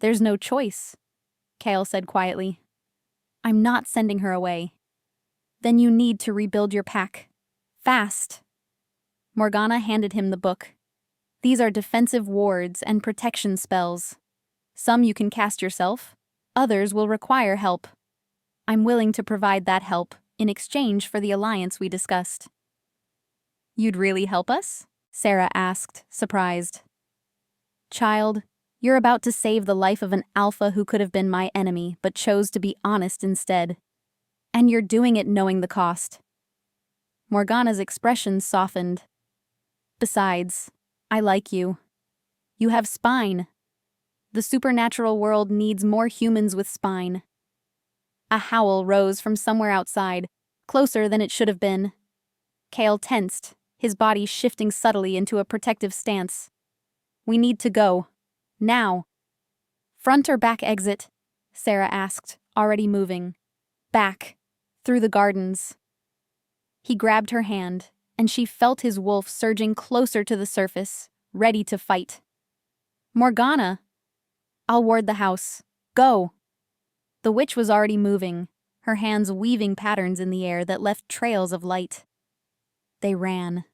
"There's no choice," Kale said quietly. "I'm not sending her away." "Then you need to rebuild your pack. Fast." Morgana handed him the book. "These are defensive wards and protection spells. Some you can cast yourself, others will require help. I'm willing to provide that help in exchange for the alliance we discussed." "You'd really help us?" Sarah asked, surprised. "Child, you're about to save the life of an alpha who could have been my enemy but chose to be honest instead. And you're doing it knowing the cost." Morgana's expression softened. "Besides, I like you. You have spine. The supernatural world needs more humans with spine." A howl rose from somewhere outside, closer than it should have been. Kale tensed, his body shifting subtly into a protective stance. "We need to go. Now." Front or back exit? Sarah asked, already moving. Back. Through the gardens. He grabbed her hand, and she felt his wolf surging closer to the surface, ready to fight. Morgana! I'll ward the house. Go! The witch was already moving, her hands weaving patterns in the air that left trails of light. They ran.